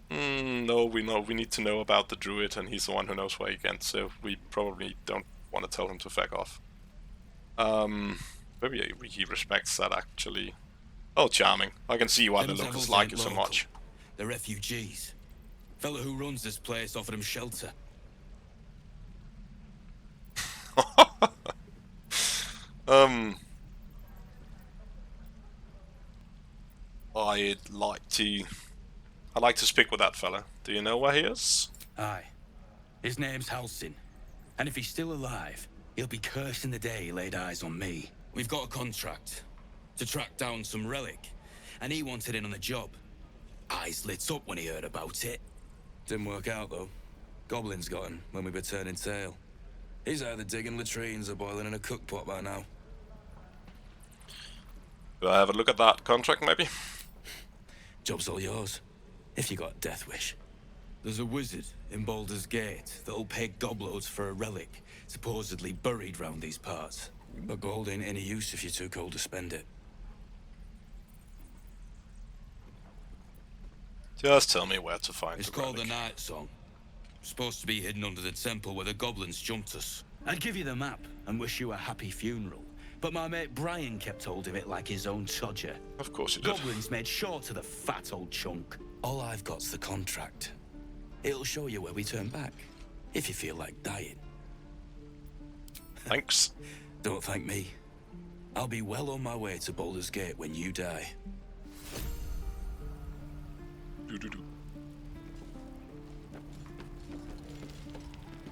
No, we need to know about the druid, and he's the one who knows where he went, so we probably don't want to tell him to feck off. Maybe he respects that, actually. Oh, charming. I can see why the locals like you so much. The refugees. Fella who runs this place offered him shelter. I'd like to speak with that fella. Do you know where he is? Aye. His name's Halsin. And if he's still alive, he'll be cursing the day he laid eyes on me. We've got a contract to track down some relic, and he wanted in on the job. Eyes lit up when he heard about it. Didn't work out, though. Goblins got him when we were turning tail. He's either digging latrines or boiling in a cookpot by now. Do I have a look at that contract, maybe? Job's all yours, if you got a death wish. There's a wizard in Baldurs Gate that'll pay gobloads for a relic, supposedly buried round these parts. But gold ain't any use if you're too cold to spend it. Just tell me where to find It's the called the relic. Night Song. Supposed to be hidden under the temple where the goblins jumped us. I'd give you the map and wish you a happy funeral, but my mate Brian kept hold of it like his own todger. Of course you did. Goblins made sure to the fat old chunk. All I've got's the contract. It'll show you where we turn back, if you feel like dying. Thanks. Don't thank me. I'll be well on my way to Baldurs Gate when you die. Do.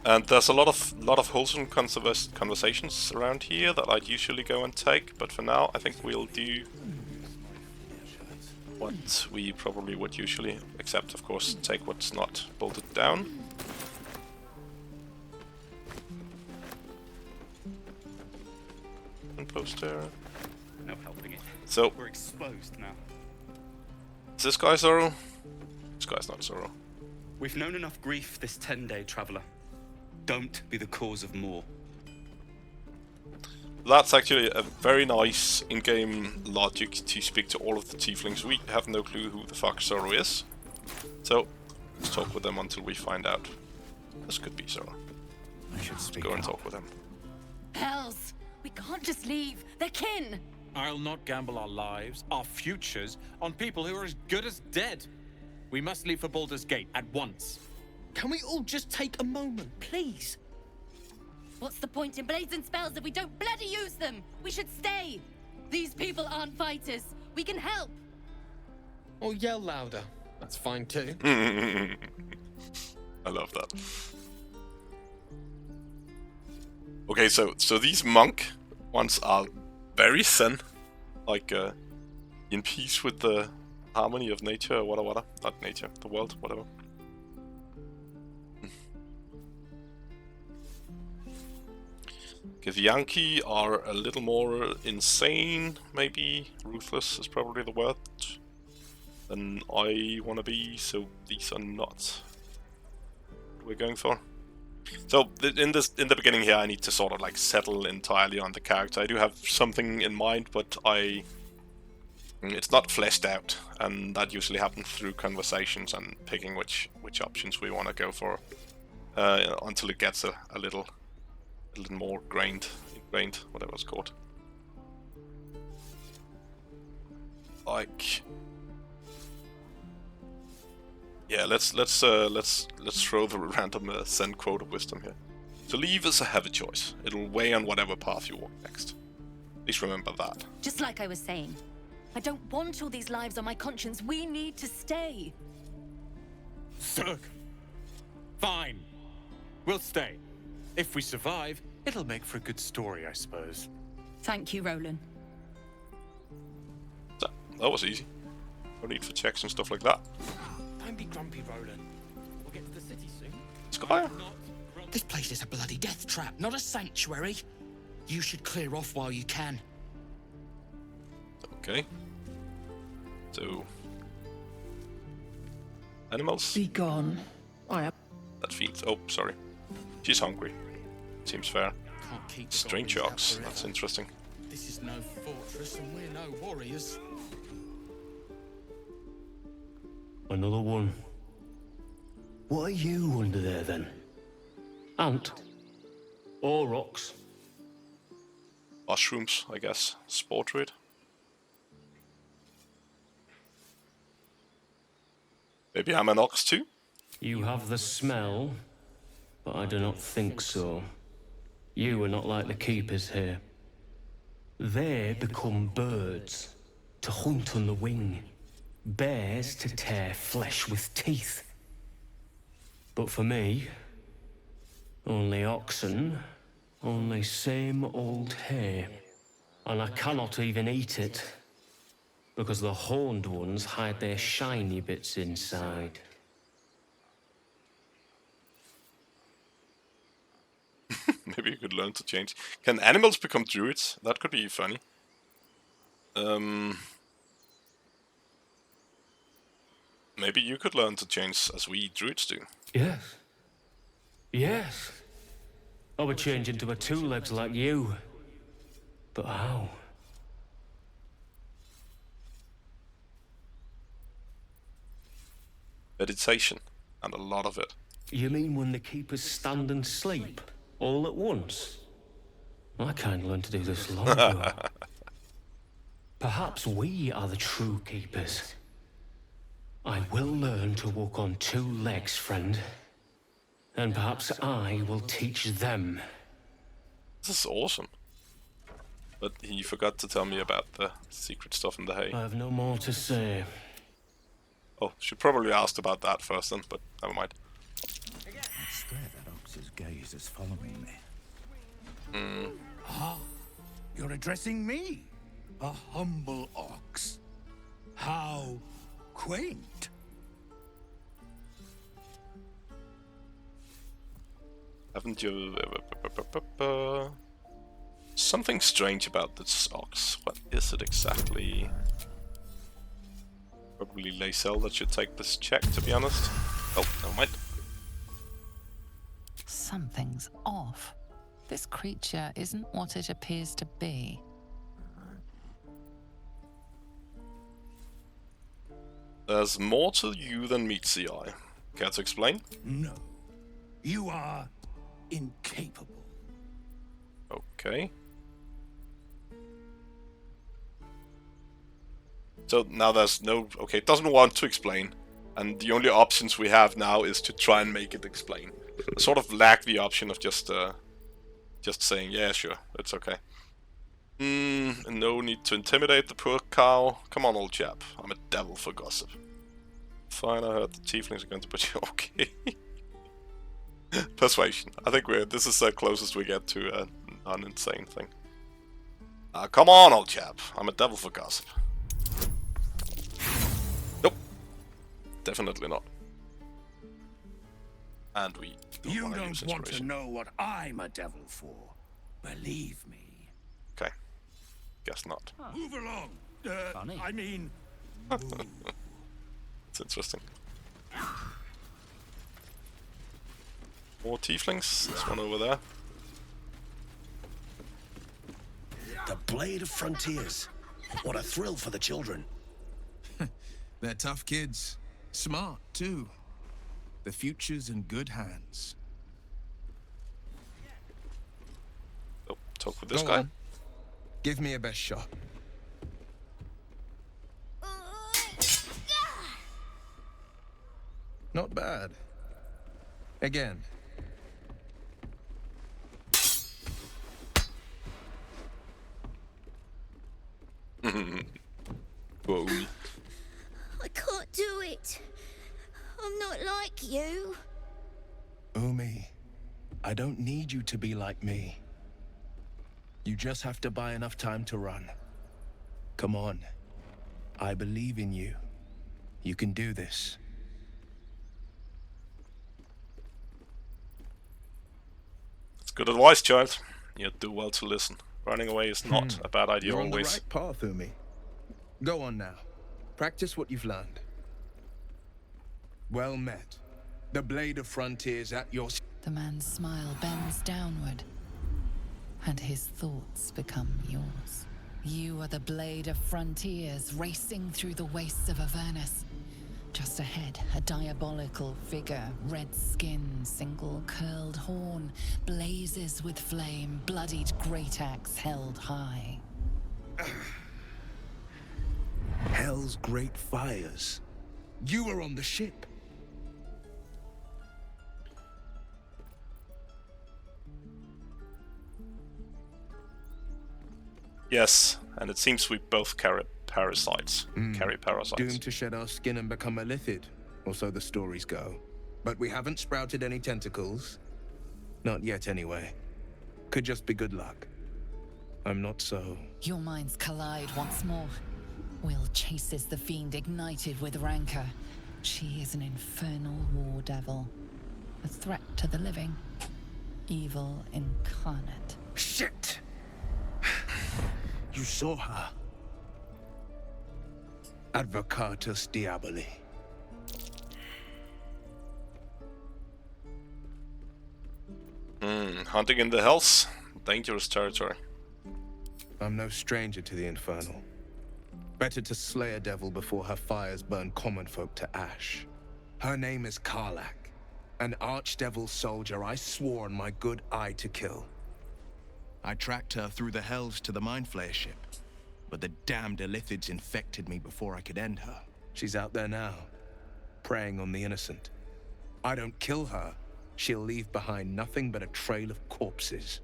And there's a lot of wholesome conversations around here that I'd usually go and take, but for now I think we'll do what we probably would usually, except of course take what's not bolted down. And poster. No helping it. So We're exposed now. is this guy Zorru? This guy's not Zorru. We've known enough grief this 10-day traveler. Don't be the cause of more. That's actually a very nice in-game logic to speak to all of the tieflings. We have no clue who the fuck Zorru is. So, let's talk with them until we find out. This could be Zorru. I should speak Go and out. talk with him. Hells! We can't just leave. They're kin! I'll not gamble our lives, our futures, on people who are as good as dead. We must leave for Baldur's Gate at once. Can we all just take a moment, please? What's the point in blazing spells if we don't bloody use them? We should stay! These people aren't fighters. We can help! Or yell louder. That's fine too. I love that. Okay, so these monk ones are very zen, like in peace with the harmony of nature or whatever. Not nature, the world, whatever. Githyanki are a little more insane, maybe. Ruthless is probably the word. Than I want to be, so these are not what we're going for. So in the beginning here, I need to sort of like settle entirely on the character. I do have something in mind, but it's not fleshed out, and that usually happens through conversations and picking which options we want to go for until it gets a little more ingrained, whatever it's called. Like, yeah, let's throw the random Zen quote of wisdom here. To leave is a heavy choice. It'll weigh on whatever path you walk next. Please remember that. Just like I was saying, I don't want all these lives on my conscience. We need to stay. Zerg. Fine. We'll stay. If we survive, it'll make for a good story, I suppose. Thank you, Roland. That was easy. No need for checks and stuff like that. Don't be grumpy, Roland. We'll get to the city soon. Squire. This place is a bloody death trap, not a sanctuary. You should clear off while you can. Okay. So... animals? Be gone. That feeds... oh, sorry. She's hungry. Seems fair. Can't keep the Strange goblins out ox. forever. That's interesting. This is no fortress and we're no warriors. Another one. What are you under there then? Ant? Or ox? Mushrooms, I guess. Spore Druid. Maybe I'm an ox too? You have the smell, but I do not think so. You are not like the keepers here. They become birds, to hunt on the wing. Bears to tear flesh with teeth. But for me, only oxen, only same old hay. And I cannot even eat it, because the horned ones hide their shiny bits inside. Maybe you could learn to change. Can animals become druids? That could be funny. Maybe you could learn to change as we druids do. Yes. Yes. I would change into a two-legs like you. But how? Meditation. And a lot of it. You mean when the keepers stand and sleep, all at once? I can't learn to do this long ago. Perhaps we are the true keepers. I will learn to walk on two legs, friend. And perhaps I will teach them. This is awesome. But he forgot to tell me about the secret stuff in the hay. I have no more to say. Oh, should probably asked about that first then, but never mind. I swear that ox's gaze is following me. Ah, you're addressing me, a humble ox. How quaint. Haven't you... Something strange about this ox. What is it exactly? Probably Lae'zel that should take this check, to be honest. Oh, never mind. Something's off. This creature isn't what it appears to be. There's more to you than meets the eye. Care to explain? No. You are incapable. Okay. So now there's no... Okay, it doesn't want to explain. And the only options we have now is to try and make it explain. I sort of lack the option of just saying, yeah, sure, it's okay. No need to intimidate the poor cow. Come on, old chap. I'm a devil for gossip. Fine, I heard the tieflings are going to put you... Okay. Persuasion. I think this is the closest we get to an insane thing. Come on, old chap. I'm a devil for gossip. Nope. Definitely not. And we... You don't want to know what I'm a devil for. Believe me. Okay. Guess not. Move along. Funny. I mean... It's interesting. More tieflings. There's one over there. The Blade of Frontiers. What a thrill for the children. They're tough kids. Smart, too. The future's in good hands. Oh, talk with this Go guy. on. Give me a best shot. Not bad. Again. right. I'm not like you. Umi, I don't need you to be like me. You just have to buy enough time to run. Come on. I believe in you. You can do this. It's good advice, child. You do well to listen. Running away is not a bad idea You're on always. the right path, Umi. Go on now. Practice what you've learned. Well met. The Blade of Frontiers at your... The man's smile bends downward, and his thoughts become yours. You are the Blade of Frontiers, racing through the wastes of Avernus. Just ahead, a diabolical figure, red skin, single curled horn, blazes with flame, bloodied great axe held high. Hell's great fires. You were on the ship. Yes, and it seems we both carry parasites. Carry parasites. Doomed to shed our skin and become a lithid, or so the stories go. But we haven't sprouted any tentacles. Not yet, anyway. Could just be good luck. I'm not so... Your minds collide once more. Will chases the fiend ignited with rancor. She is an infernal war devil. A threat to the living. Evil incarnate. Shit! You saw her. Advocatus Diaboli. Hunting in the Hells. Dangerous territory. I'm no stranger to the Infernal. Better to slay a devil before her fires burn common folk to ash. Her name is Karlach, an archdevil soldier I swore on my good eye to kill. I tracked her through the Hells to the Mind Flayer ship, but the damned Illithids infected me before I could end her. She's out there now, preying on the innocent. I don't kill her, she'll leave behind nothing but a trail of corpses.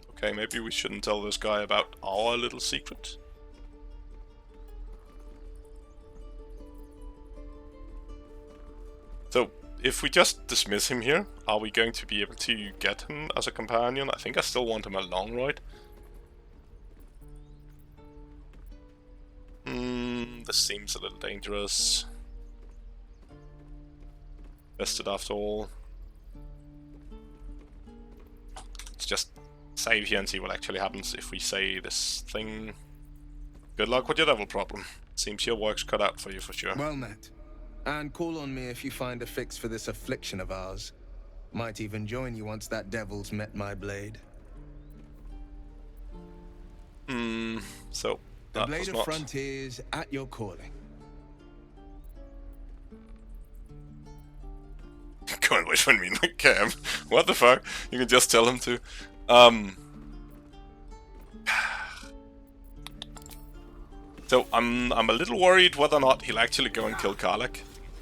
Okay, maybe we shouldn't tell this guy about our little secret. So, if we just dismiss him here, are we going to be able to get him as a companion? I think I still want him along, right? This seems a little dangerous. Vested after all. Let's just save here and see what actually happens if we say this thing. Good luck with your devil problem. Seems your work's cut out for you for sure. Well met. And call on me if you find a fix for this affliction of ours. Might even join you once that devil's met my blade. So, the Blade of Frontiers at your calling. Go and wait for me in the camp. What the fuck? You can just tell him to. So I'm a little worried whether or not he'll actually go and kill Karlach.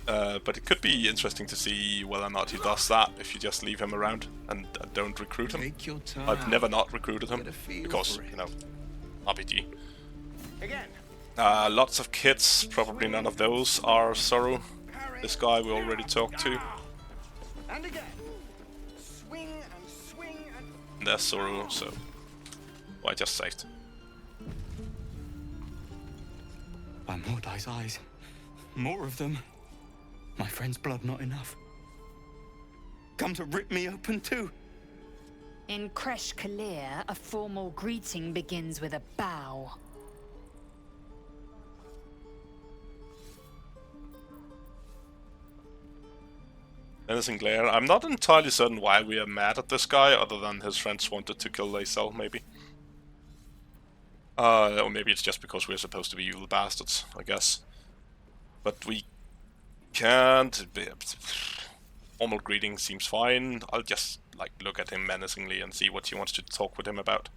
But it could be interesting to see whether or not he does that if you just leave him around and don't recruit him. Take your time. I've never not recruited him because, you know, RPG. Again. Lots of kids, probably none of those are Zorru. This guy we already talked to. And again. Swing and swing and... There's Zorru, so... Well, I just saved. By Mordai's eyes. More of them. My friend's blood not enough. Come to rip me open too. In Kresh Kalir, a formal greeting begins with a bow. Menacing glare. I'm not entirely certain why we are mad at this guy, other than his friends wanted to kill Lae'zel, maybe. Or maybe it's just because we're supposed to be evil bastards, I guess. But we can't... Formal greeting seems fine. I'll just, like, look at him menacingly and see what he wants to talk with him about.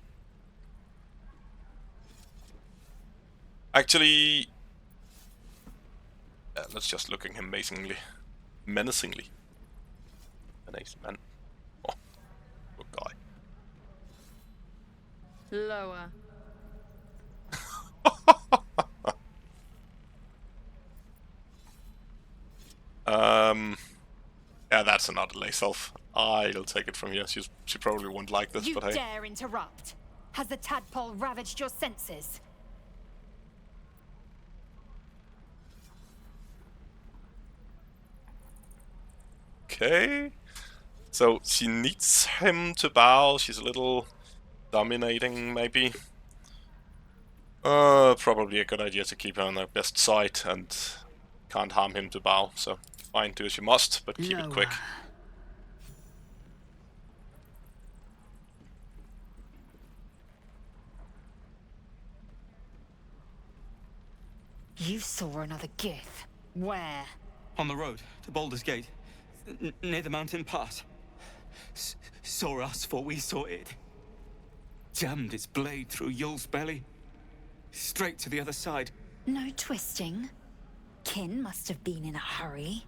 Actually... let's just look at him menacingly. Menacingly. Man. Oh, good guy. Lower. Yeah, that's another Lae'zel. I'll take it from here. She probably won't like this, You but hey. dare interrupt? Has the tadpole ravaged your senses? Okay. So she needs him to bow. She's a little dominating, maybe. Probably a good idea to keep her on her best side and can't harm him to bow. So fine, do as you must, but keep it quick. You saw another gith. Where? On the road to Baldurs Gate, near the mountain pass. Saw us, for we saw it. Jammed its blade through Yul's belly, straight to the other side. No twisting. Kin must have been in a hurry.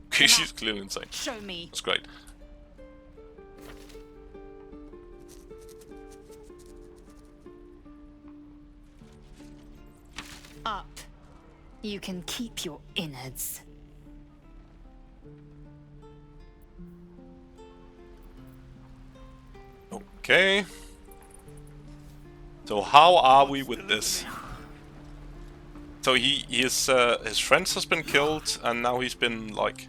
Okay, she's clearly insane. Show me. That's great. Up. You can keep your innards. Okay. So how are we with this? So his friends has been killed, and now he's been like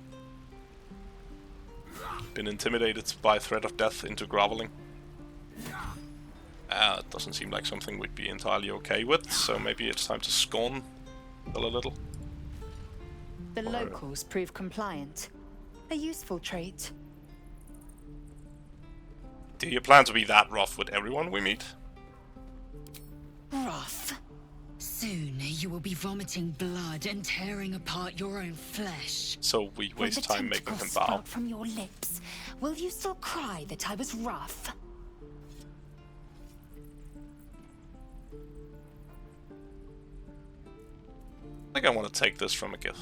intimidated by threat of death into groveling. It doesn't seem like something we'd be entirely okay with, so maybe it's time to scorn a little. The locals prove compliant. A useful trait. Do you plan to be that rough with everyone we meet? Rough. Soon you will be vomiting blood and tearing apart your own flesh. So we waste time making him bow. Sprout from your lips. Will you still cry that I was rough? I think I want to take this from a gift.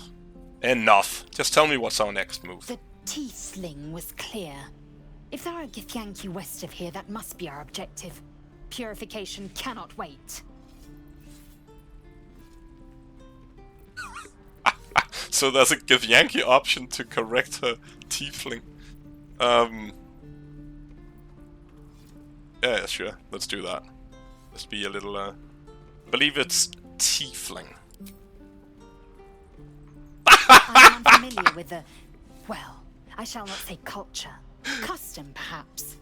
Enough. Just tell me what's our next move. The tiefling was clear. If there are Githyanki west of here, that must be our objective. Purification cannot wait. So there's a Githyanki option to correct her tiefling. Yeah, sure. Let's do that. Let's be a little, I believe it's tiefling. I'm unfamiliar with the... Well, I shall not say culture. Custom, perhaps.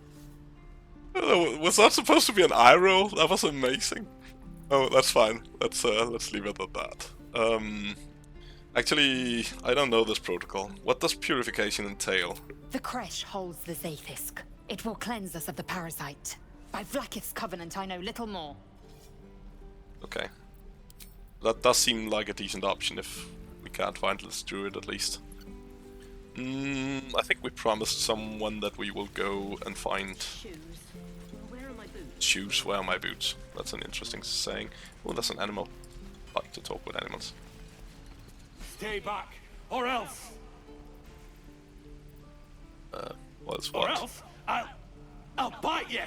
Was that supposed to be an eye roll? That was amazing. Oh, that's fine. Let's leave it at that. Actually, I don't know this protocol. What does purification entail? The Kresh holds the Zaithisk. It will cleanse us of the parasite. By Vlaakith's covenant, I know little more. Okay. That does seem like a decent option if we can't find this druid at least. I think we promised someone that we will go and find... Shoes, where are my boots? That's an interesting saying. Oh, that's an animal. I like to talk with animals. Stay back, or else. What's Or what? else I'll bite you.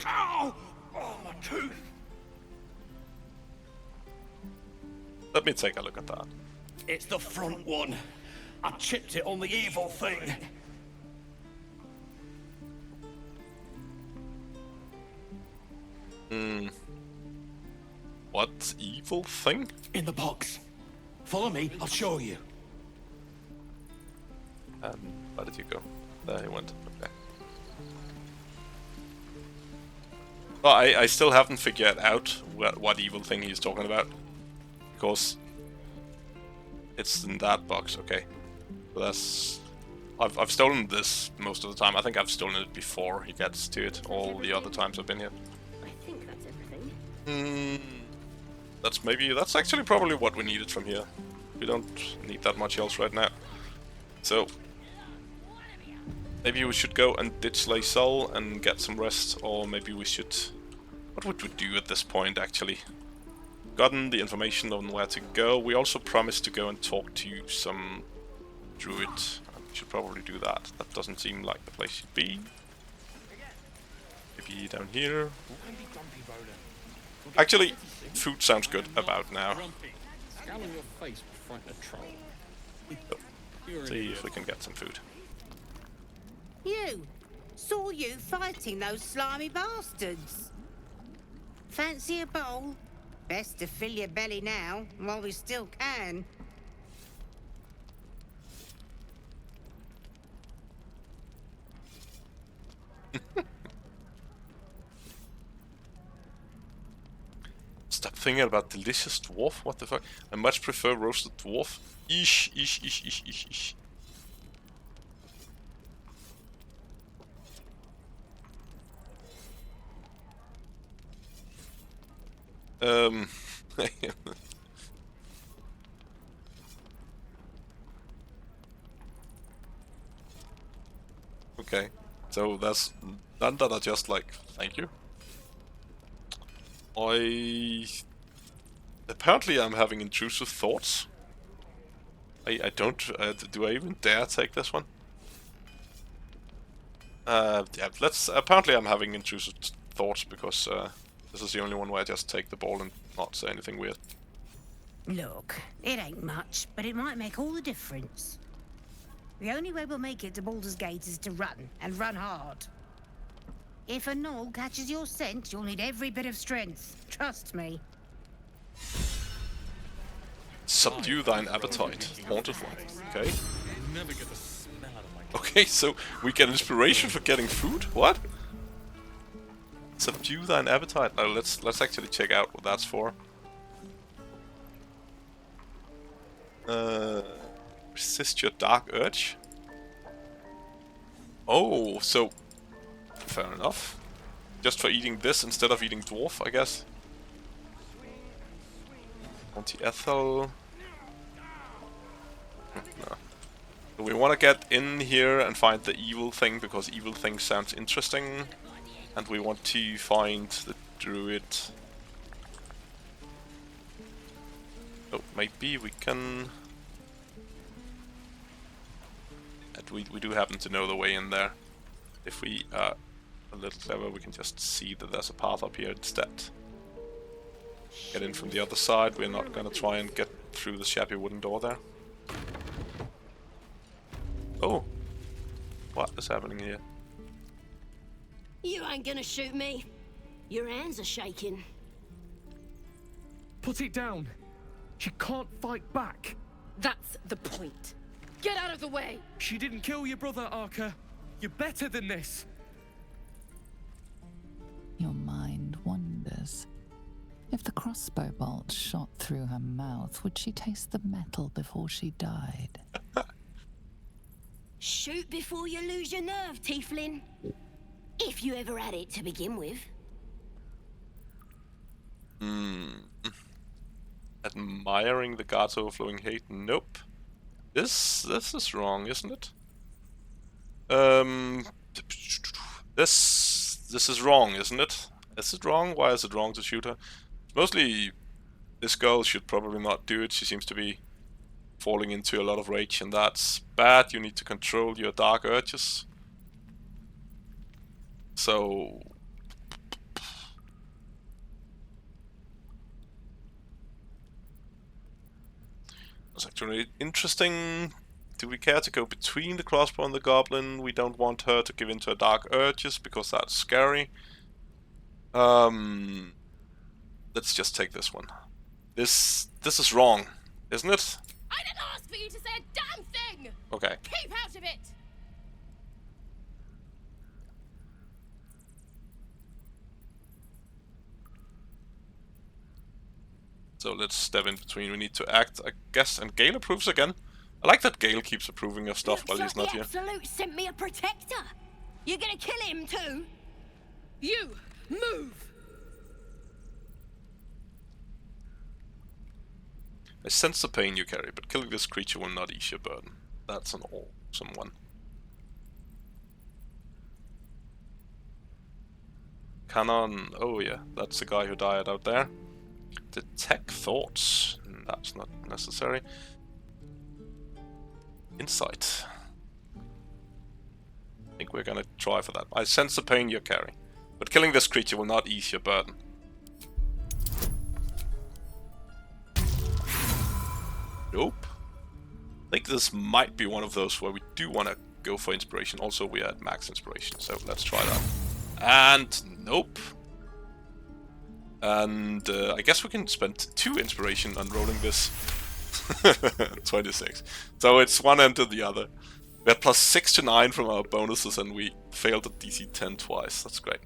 Ow! Oh, my tooth. Let me take a look at that. It's the front one. I chipped it on the evil thing. What evil thing? In the box. Follow me, I'll show you. Where did you go? There he went. Okay. Well, I still haven't figured out what evil thing he's talking about. Because it's in that box, okay. So that's... I've stolen this most of the time. I think I've stolen it before he gets to it, all the other times I've been here. I think that's everything. That's actually probably what we needed from here. We don't need that much else right now. So, maybe we should go and ditch Lae'zel and get some rest, or maybe we should... What would we do at this point, actually? Gotten the information on where to go. We also promised to go and talk to some druid. We should probably do that. That doesn't seem like the place should be. Maybe down here. Actually, food sounds good about now. Scowl on your face, frightened troll. See if we can get some food. You! Saw you fighting those slimy bastards. Fancy a bowl? Best to fill your belly now, while we still can. Stop thinking about delicious dwarf. What the fuck? I much prefer roasted dwarf. Ish, ish, ish, ish, ish, ish. Okay, so that's none that are just like, thank you. Apparently I'm having intrusive thoughts. I don't, do I even dare take this one? Yeah, apparently I'm having intrusive thoughts because this is the only one where I just take the ball and not say anything weird. Look, it ain't much, but it might make all the difference. The only way we'll make it to Baldur's Gate is to run, and run hard. If a gnoll catches your scent, you'll need every bit of strength. Trust me. Subdue thine appetite, haunted one. Okay. Okay, so we get inspiration for getting food? What? Subdue thine appetite. Now let's actually check out what that's for. Resist your dark urge. Oh, so fair enough. Just for eating this instead of eating dwarf, I guess. Anti-Ethel. No. So we want to get in here and find the evil thing because evil thing sounds interesting. And we want to find the druid. Oh, maybe we can... We do happen to know the way in there. If we are a little clever, we can just see that there's a path up here instead. Get in from the other side. We're not gonna try and get through the shabby wooden door there. Oh! What is happening here? You ain't gonna shoot me. Your hands are shaking. Put it down. She can't fight back. That's the point. Get out of the way! She didn't kill your brother, Arca. You're better than this. Your mind wanders. If the crossbow bolt shot through her mouth, would she taste the metal before she died? Shoot before you lose your nerve, Tiefling. If you ever had it to begin with. Admiring the god's overflowing hate? Nope. This is wrong, isn't it? This is wrong, isn't it? Is it wrong? Why is it wrong to shoot her? Mostly, this girl should probably not do it. She seems to be falling into a lot of rage, and that's bad. You need to control your dark urges. So... That's actually interesting. Do we care to go between the crossbow and the goblin? We don't want her to give in to her dark urges because that's scary. Let's just take this one. This is wrong, isn't it? I didn't ask for you to say a damn thing! Okay. Keep out of it! So let's step in between. We need to act, I guess, and Gale approves again. I like that Gale keeps approving of stuff while he's not here. Absolute sent me a protector. You're gonna kill him too? You move! I sense the pain you carry, but killing this creature will not ease your burden. That's an awesome one. Canon, oh yeah, that's the guy who died out there. Detect thoughts, that's not necessary. Insight. I think we're gonna try for that. I sense the pain you carry, but killing this creature will not ease your burden. Nope. I think this might be one of those where we do want to go for inspiration. Also, we are at max inspiration, so let's try that. And nope. And I guess we can spend 2 inspiration on rolling this. 26. So it's one end to the other. We had +6 to 9 from our bonuses, and we failed at DC 10 twice. That's great.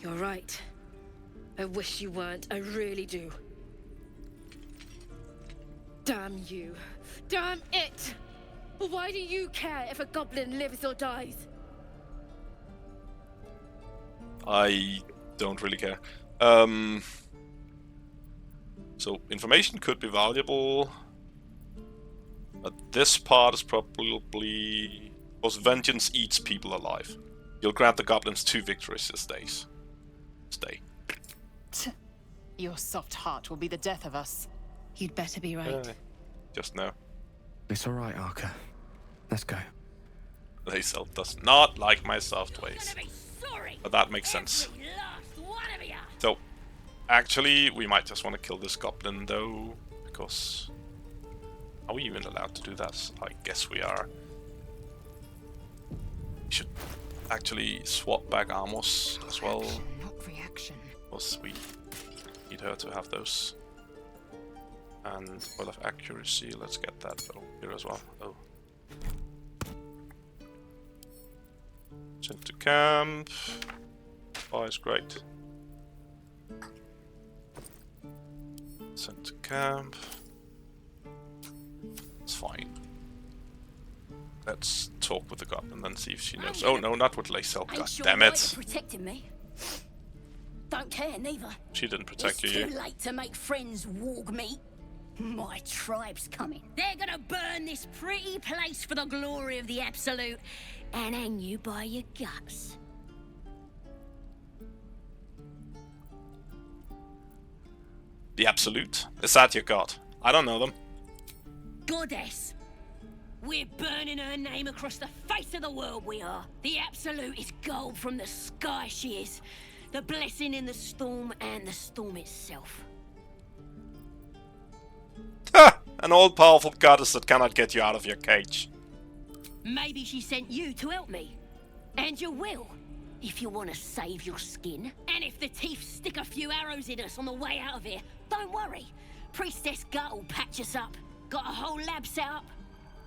You're right. I wish you weren't. I really do. Damn you. Damn it! Why do you care if a goblin lives or dies? I don't really care. So information could be valuable, but this part is probably because vengeance eats people alive. You'll grant the goblins 2 victories this day. Your soft heart will be the death of us. You'd better be right. Just now. It's alright, Arca. Let's go. Lae'zel does not like my soft ways. But that makes sense. So, actually, we might just want to kill this goblin, though, because... Are we even allowed to do that? I guess we are. We should actually swap back armors as well. Not reaction. Because we need her to have those. And Well of Accuracy, let's get that here as well. Oh. Sent to camp. Oh, it's great. Sent to camp. It's fine. Let's talk with the goblin and then see if she knows. Oh no, not with Lae'zel. God damn it! Protecting me. Don't care neither. She didn't protect you. It's too late to make friends, warg meat. My tribe's coming. They're gonna burn this pretty place for the glory of the Absolute and hang you by your guts. The Absolute? Is that your god? I don't know them. Goddess. We're burning her name across the face of the world, we are. The Absolute is gold from the sky, she is. The blessing in the storm and the storm itself. Ha! An all-powerful goddess that cannot get you out of your cage. Maybe she sent you to help me. And you will, if you want to save your skin. And if the teeth stick a few arrows in us on the way out of here, don't worry. Priestess Gut will patch us up. Got a whole lab set up.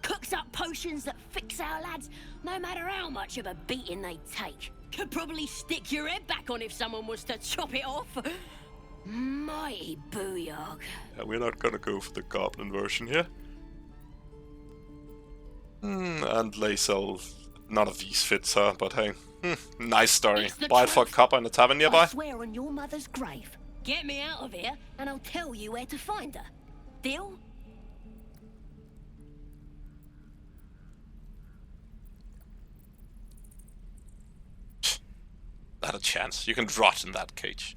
Cooks up potions that fix our lads, no matter how much of a beating they take. Could probably stick your head back on if someone was to chop it off. Mighty booyog. Yeah, we're not gonna go for the goblin version here. And Lae'zel, none of these fits her, but hey. Nice story. Buy it for a copper in a tavern nearby. I swear on your mother's grave. Get me out of here, and I'll tell you where to find her. Deal? Not a chance. You can rot in that cage.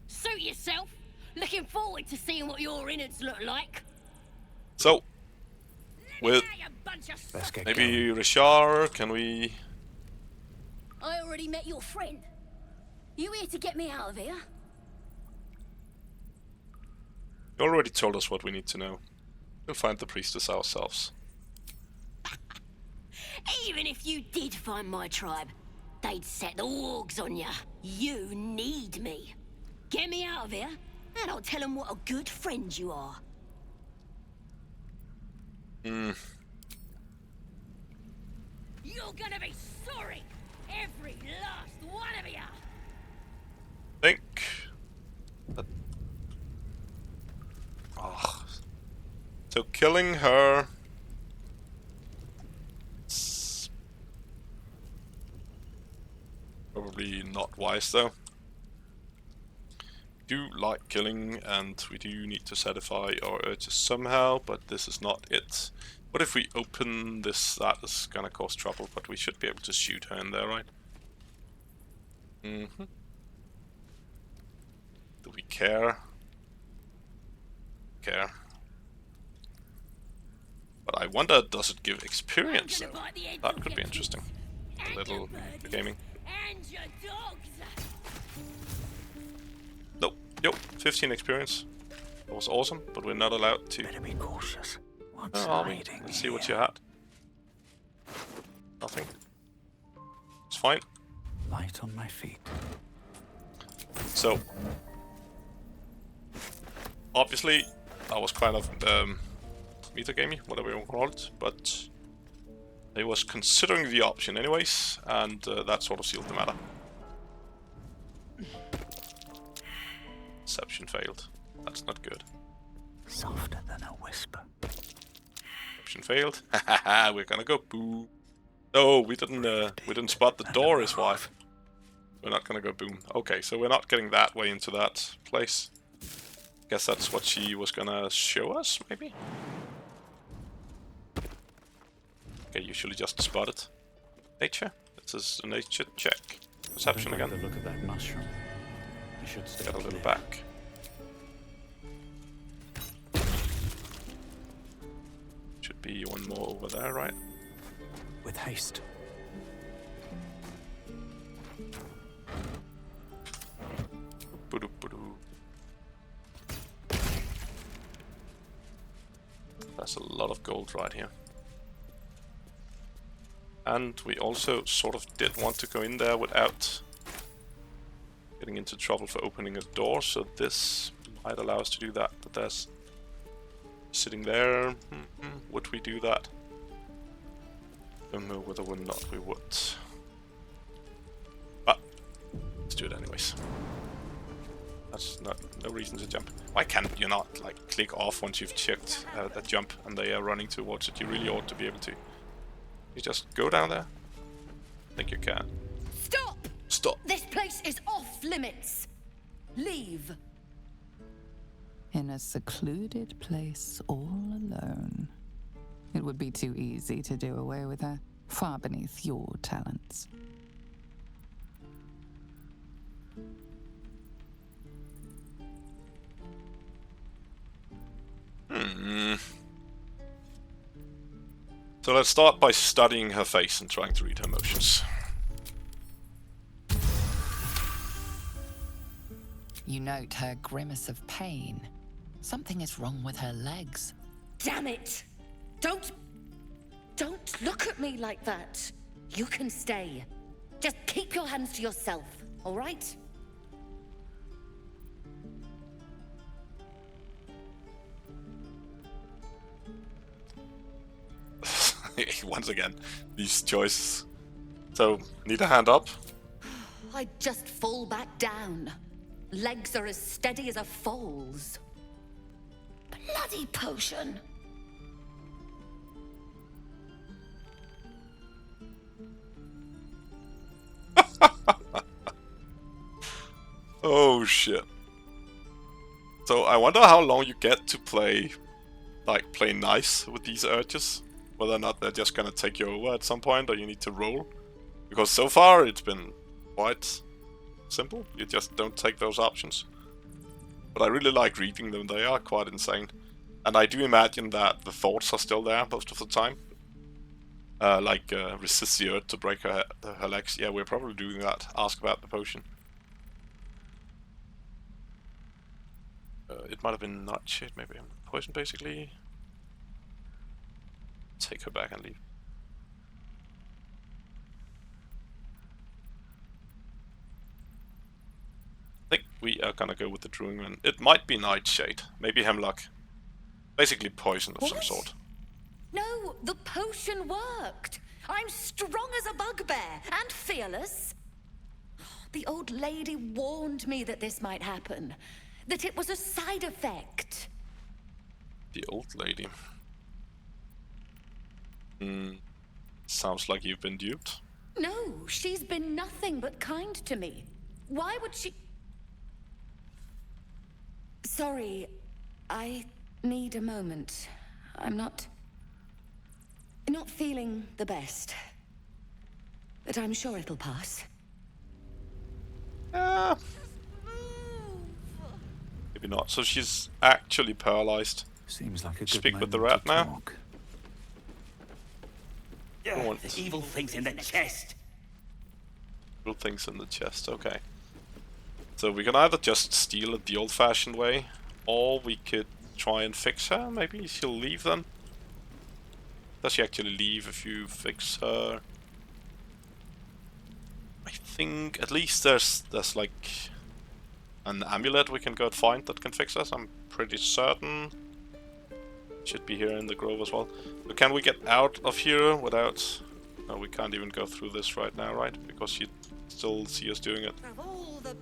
Suit yourself. Looking forward to seeing what your innards look like. So, with maybe Reh'Zha, can we? I already met your friend. You here to get me out of here? You already told us what we need to know. We'll find the priestess ourselves. Even if you did find my tribe, they'd set the wargs on ya. You need me. Get me out of here, and I'll tell them what a good friend you are. Hmm. You're gonna be sorry, every last one of you. Think. Oh. So killing her. Probably not wise though. We do like killing, and we do need to satisfy our urges somehow, but this is not it. What if we open this? That is gonna cause trouble, but we should be able to shoot her in there, right? Mm-hmm. Do we care? Care. But I wonder, does it give experience though? That could be interesting. A little gaming. And your dogs. Nope. Yo, 15 experience. That was awesome, but we're not allowed to. Better be cautious. What's Army. Let's see what you had. Nothing. It's fine. Light on my feet. So, obviously, I was kind of metagamey, whatever you want to call it, but I was considering the option anyways, and that sort of sealed the matter. Deception failed. That's not good. Softer than a whisper. Deception failed. Hahaha, we're gonna go boom. No, we didn't spot the door is why. We're not gonna go boom. Okay, so we're not getting that way into that place. Guess that's what she was gonna show us, maybe? Okay, usually just spot it. Nature? This is a nature check. Perception again. Look at that mushroom. You should stay Get a little back. Should be one more over there, right? With haste. That's a lot of gold right here. And we also sort of did want to go in there without getting into trouble for opening a door, so this might allow us to do that, but there's sitting there. Would we do that? Don't know whether or not we would. But let's do it anyways. That's no reason to jump. Why can't you not like click off once you've checked that jump and they are running towards it? You really ought to be able to. You just go down there. I think you can. Stop! Stop. This place is off limits. Leave. In a secluded place all alone. It would be too easy to do away with her, far beneath your talents. So let's start by studying her face and trying to read her emotions. You note her grimace of pain. Something is wrong with her legs. Damn it! Don't look at me like that. You can stay. Just keep your hands to yourself, all right? Once again, these choices. So, need a hand up? I just fall back down. Legs are as steady as a foal's. Bloody potion! Oh shit. So I wonder how long you get to play nice with these urges. Whether or not they're just gonna take you over at some point or you need to roll. Because so far it's been quite simple. You just don't take those options. But I really like reading them, they are quite insane. And I do imagine that the thoughts are still there most of the time. Resist the urge to break her legs. Yeah, we're probably doing that. Ask about the potion. It might have been nightshade, maybe. Poison, basically. Take her back and leave. I think we are gonna go with the Druid one. It might be nightshade, maybe hemlock. Basically poison of some sort. No, the potion worked. I'm strong as a bugbear and fearless. The old lady warned me that this might happen. That it was a side effect. The old lady. Sounds like you've been duped. No, she's been nothing but kind to me. Why would she... Sorry, I need a moment. I'm not feeling the best. But I'm sure it'll pass. Maybe not. So she's actually paralyzed. Seems like a good Speak with the moment rat to now. talk. The evil things in the chest. Little things in the chest, okay. So we can either just steal it the old-fashioned way, Or we could try and fix her. Maybe she'll leave then. Does she actually leave if you fix her? I think at least there's like an amulet we can go and find that can fix us. I'm pretty certain. Should be here in the grove as well. But can we get out of here without... No, we can't even go through this right now, right? Because you still see us doing it. All the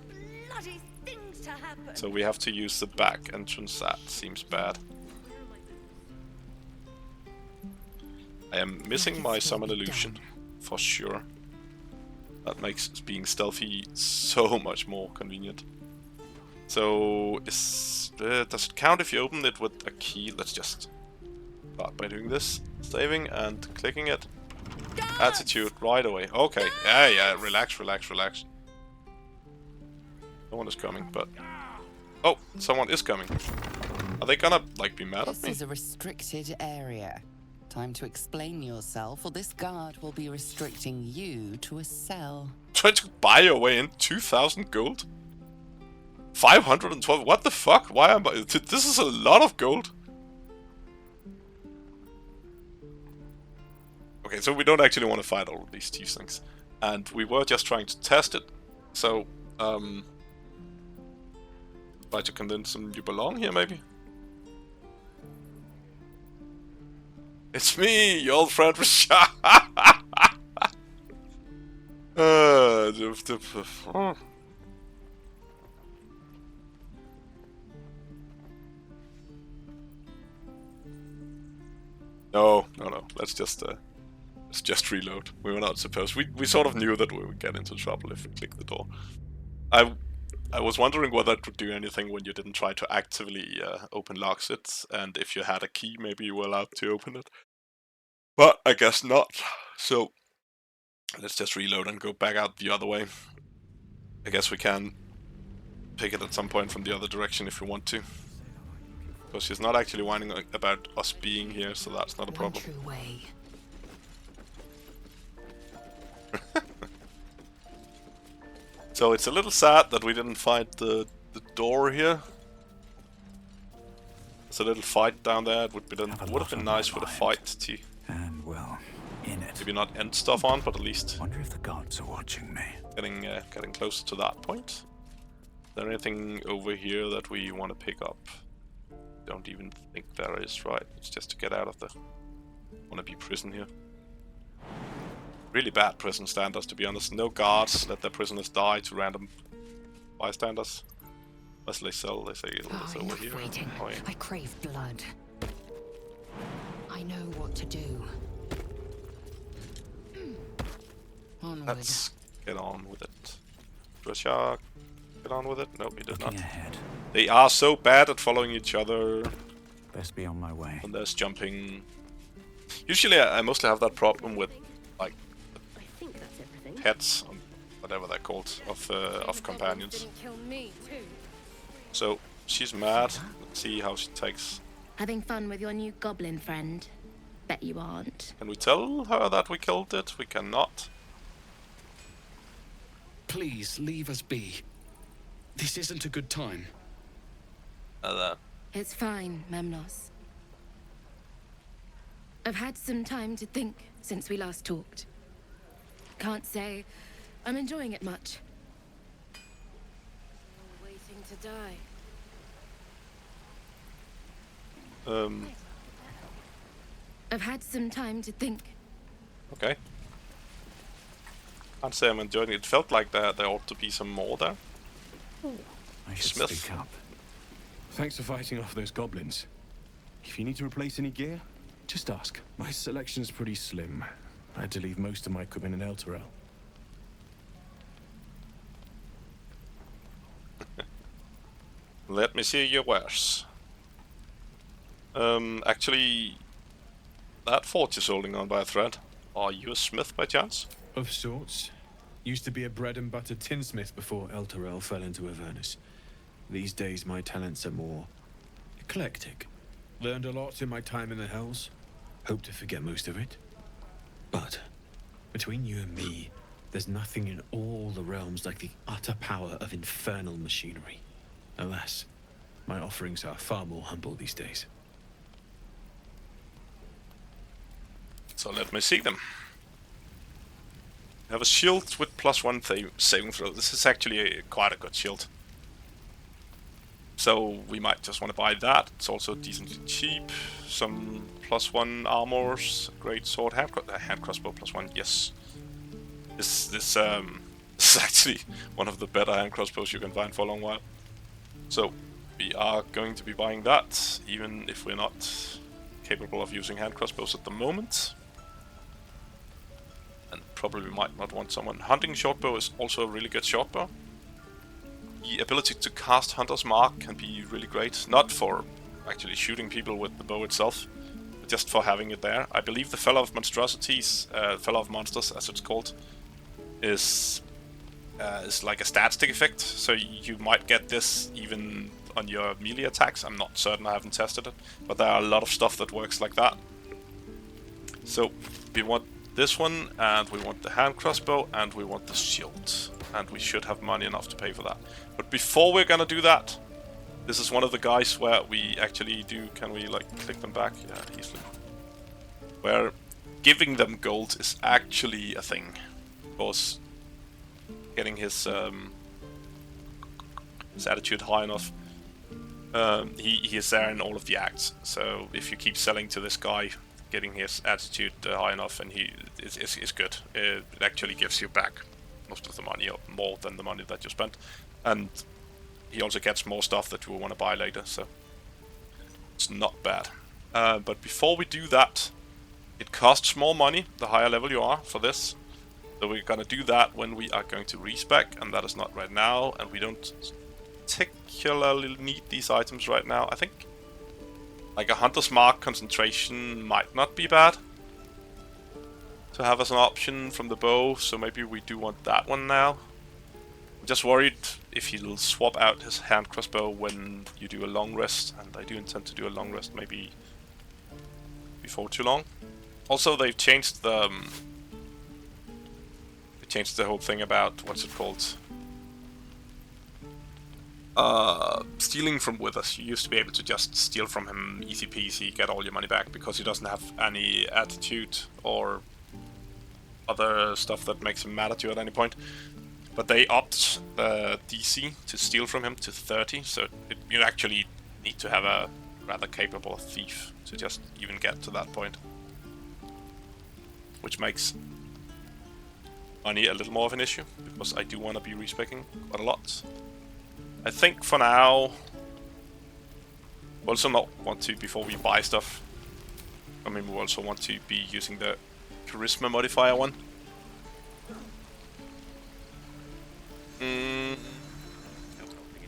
bloody things to happen. So we have to use the back entrance. That seems bad. I am missing my summon illusion, for sure. That makes being stealthy so much more convenient. So, does it count if you open it with a key? Let's just start by doing this. Saving and clicking it. Attitude right away. Okay, yeah, relax. No one is coming, but... Oh, someone is coming. Are they gonna, like, be mad at me? This is a restricted area. Time to explain yourself, or this guard will be restricting you to a cell. Trying to buy your way in 2,000 gold? 512? What the fuck? Why am I... This is a lot of gold. Okay, so we don't actually want to fight all of these tieflings. And we were just trying to test it. So, try to convince them you belong here, maybe? It's me, your old friend Reh'Zha. No. Let's just reload. We were not supposed. We sort of knew that we would get into trouble if we clicked the door. I was wondering whether it would do anything when you didn't try to actively open locksets, and if you had a key, maybe you were allowed to open it. But I guess not. So let's just reload and go back out the other way. I guess we can pick it at some point from the other direction if we want to. Because she's not actually whining about us being here, so that's not a problem. One true way. So it's a little sad that we didn't find the door here. There's a little fight down there. It would have been nice for the fight to maybe not end stuff on, but at least wonder if the gods are watching me. Getting closer to that point. Is there anything over here that we want to pick up? Don't even think there is, right? It's just to get out of the wannabe prison here. Really bad prison standards, to be honest. No guards, let their prisoners die to random bystanders. Unless Lae'zel, they say it's over here. Oh, yeah. I crave blood. I know what to do. Onward. Let's get on with it. Reh'Zha, get on with it? No, he did not. Ahead. They are so bad at following each other. Best be on my way. And there's jumping. Usually I mostly have that problem with, like, heads, whatever they're called, of companions. So she's mad. Let's see how she takes. Having fun with your new goblin friend? Bet you aren't. Can we tell her that we killed it? We cannot. Please leave us be. This isn't a good time. It's fine, Memnos. I've had some time to think since we last talked. Can't say I'm enjoying it much. Waiting to die. I've had some time to think. Okay. Can't say I'm enjoying it. It felt like there ought to be some more there. I should speak up. Thanks for fighting off those goblins. If you need to replace any gear, just ask. My selection's pretty slim. I had to leave most of my equipment in Elturel. Let me see your wares. Actually, that fort is holding on by a thread. Are you a smith by chance? Of sorts. Used to be a bread and butter tinsmith before Elturel fell into Avernus. These days my talents are more eclectic. Learned a lot in my time in the Hells. Hope to forget most of it. But between you and me, there's nothing in all the realms like the utter power of infernal machinery. Alas, My offerings are far more humble these days. So let me see them. We have a shield with +1 saving throw. This is actually quite a good shield. So we might just want to buy that. It's also decently cheap. Some +1 armors, great sword, hand crossbow +1. Yes, this is actually one of the better hand crossbows you can find for a long while. So we are going to be buying that, even if we're not capable of using hand crossbows at the moment. And probably might not want someone. Hunting shortbow is also a really good shortbow. The ability to cast Hunter's Mark can be really great, not for actually shooting people with the bow itself, but just for having it there. I believe the Fellow of Monstrosities, Fellow of Monsters as it's called, is like a stat stick effect, so you might get this even on your melee attacks. I'm not certain, I haven't tested it, but there are a lot of stuff that works like that. So we want this one, and we want the hand crossbow, and we want the shield. And we should have money enough to pay for that. But before we're gonna do that, this is one of the guys where we actually do... Can we, like, click them back? Yeah, easily. Where giving them gold is actually a thing. Because getting his attitude high enough, he is there in all of the acts. So if you keep selling to this guy, getting his attitude high enough, and he is good. It actually gives you back most of the money, or more than the money that you spent, and he also gets more stuff that you will want to buy later, so it's not bad. But before we do that, it costs more money the higher level you are for this, so we're gonna do that when we are going to respec, and that is not right now, and we don't particularly need these items right now. I think like a Hunter's Mark concentration might not be bad to have as an option from the bow, so maybe we do want that one now. I'm just worried if he'll swap out his hand crossbow when you do a long rest, and I do intend to do a long rest maybe before too long. Also, they've changed the whole thing about, what's it called? Stealing from Withers. You used to be able to just steal from him easy peasy, get all your money back, because he doesn't have any attitude or other stuff that makes him mad at you at any point. But they upped the DC to steal from him to 30, so you actually need to have a rather capable thief to just even get to that point. Which makes money a little more of an issue, because I do want to be respeccing quite a lot. I think for now, we also not want to, before we buy stuff, I mean, we also want to be using the charisma modifier one.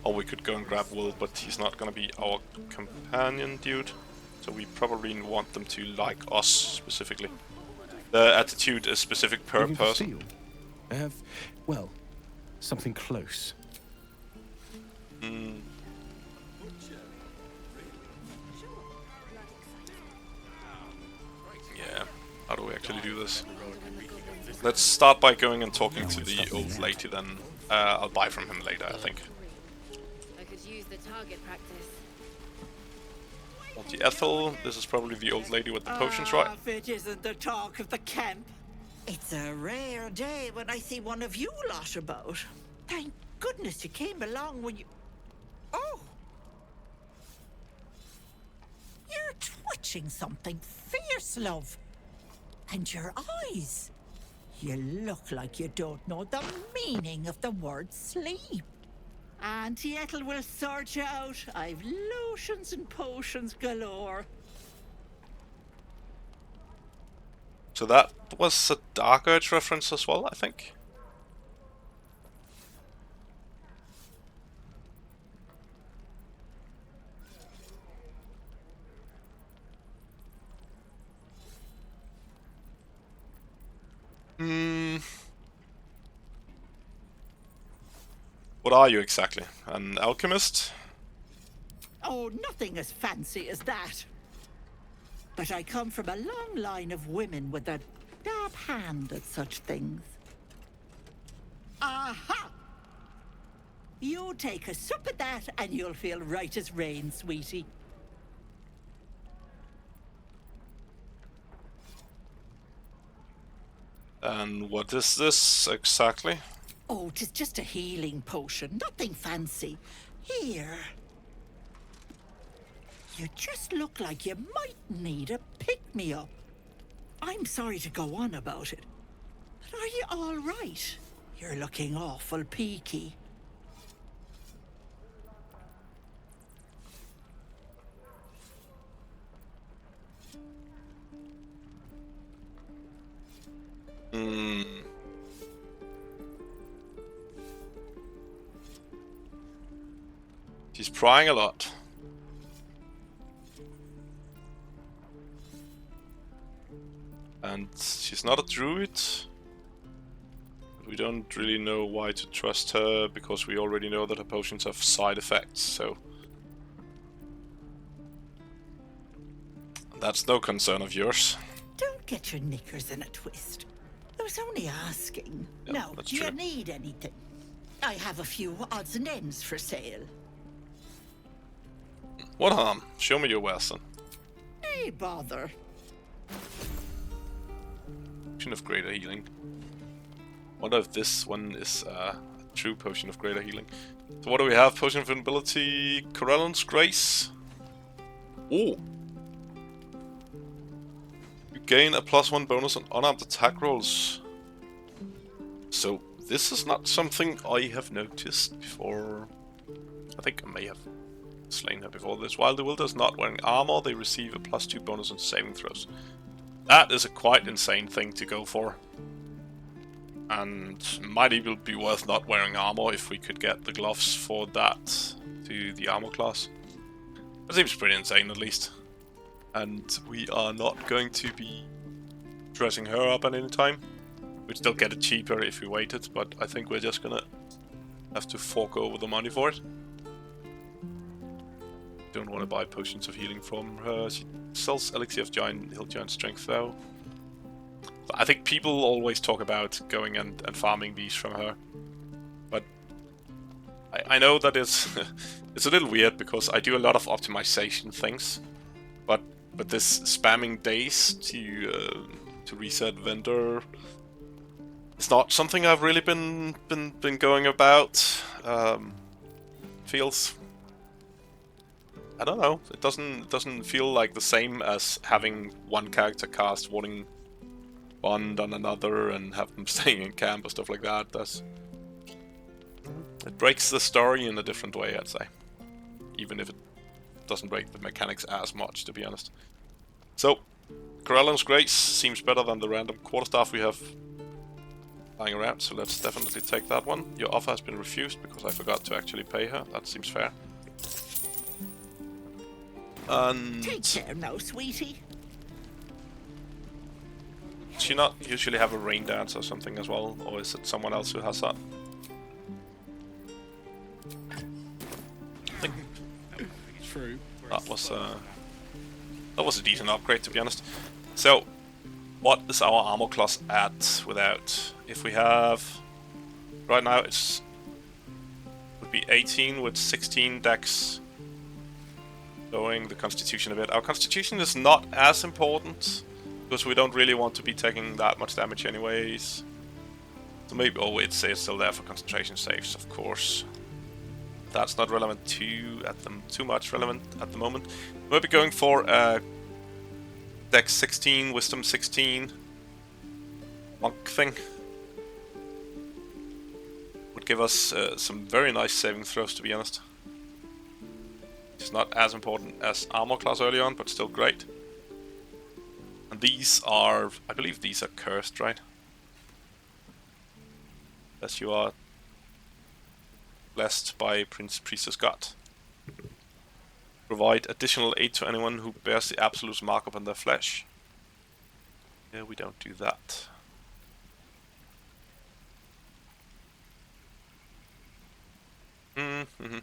Or we could go and grab Will, but he's not gonna be our companion dude, so we probably want them to like us specifically. The attitude is specific per person. I have, well, something close. Yeah, how do we actually do this? Let's start by going and talking to the old lady then. I'll buy from him later, I think. I could use the target practice. The Ethel, this is probably the old lady with the potions, right? If it isn't the talk of the camp. It's a rare day when I see one of you lot about. Thank goodness you came along when you... Oh! You're twitching something fierce, love. And your eyes. You look like you don't know the meaning of the word sleep. Auntie Ethel will sort you out. I've lotions and potions galore. So that was a Dark Urge reference as well, I think. What are you exactly? An alchemist? Oh, nothing as fancy as that. But I come from a long line of women with a dab hand at such things. Aha! You take a sup of that and you'll feel right as rain, sweetie. And what is this exactly? Oh, 'tis just a healing potion, nothing fancy. Here. You just look like you might need a pick-me-up. I'm sorry to go on about it, but are you all right? You're looking awful peaky. She's prying a lot. And she's not a druid. We don't really know why to trust her, because we already know that her potions have side effects, so... That's no concern of yours. Don't get your knickers in a twist. I was only asking. Yeah, now, that's do you true. need anything? I have a few odds and ends for sale. What harm? Show me your wares then. Hey, bother. Potion of greater healing. Wonder if this one is a true potion of greater healing. So what do we have? Potion of invisibility, Corellan's Grace. Oh! You gain a +1 bonus on unarmed attack rolls. So this is not something I have noticed before. I think I may have slain her before this. While the wielder is not wearing armor, they receive a +2 bonus on saving throws. That is a quite insane thing to go for. And might even be worth not wearing armor if we could get the gloves for that to the armor class. That seems pretty insane at least. And we are not going to be dressing her up at any time. We'd still get it cheaper if we waited, but I think we're just gonna have to fork over the money for it. Don't want to buy potions of healing from her. She sells elixir of hill giant strength though. I think people always talk about going and farming these from her, but I know that it's it's a little weird because I do a lot of optimization things, but this spamming days to reset vendor, it's not something I've really been going about. Feels, I don't know. It doesn't feel like the same as having one character cast Warding Bond on another and have them staying in camp or stuff like that. It breaks the story in a different way, I'd say. Even if it doesn't break the mechanics as much, to be honest. So, Corellan's Grace seems better than the random quarterstaff we have lying around, so let's definitely take that one. Your offer has been refused because I forgot to actually pay her. That seems fair. And... Take care now, sweetie. Does she not usually have a rain dance or something as well? Or is it someone else who has that? I think True. that was a decent upgrade, to be honest. So, what is our armor class at without? If we have... Right now it's... would be 18 with 16 dex. Lowering the constitution a bit. Our constitution is not as important, because we don't really want to be taking that much damage anyways. So maybe... oh, it's still there for concentration saves, of course. That's not relevant too much relevant at the moment. We'll be going for Dex 16, Wisdom 16 monk thing. Would give us some very nice saving throws, to be honest. It's not as important as armor class early on, but still great. And these are, I believe these are cursed, right? As you are blessed by Priestess God. Provide additional aid to anyone who bears the absolute mark upon their flesh. Yeah, we don't do that. Mm-hmm.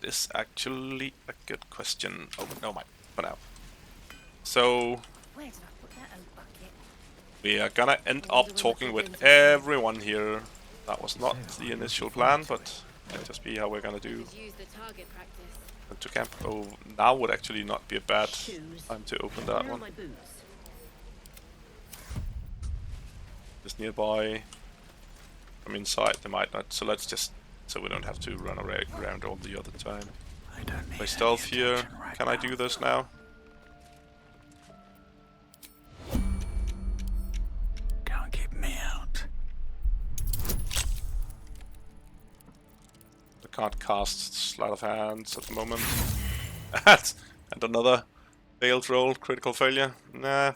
This is actually a good question. Oh, no, my for now. So... Where did I put that old bucket? We are gonna end up talking with everyone here. That was not the initial plan, but might just be how we're gonna do. To camp. Oh, now would actually not be a bad time to open that one. Just nearby. From inside, they might not. So let's just, so we don't have to run around all the other time. Play stealth here. Can I do this now? Can't keep me out. I can't cast Sleight of Hands at the moment. And another failed roll, critical failure. Nah.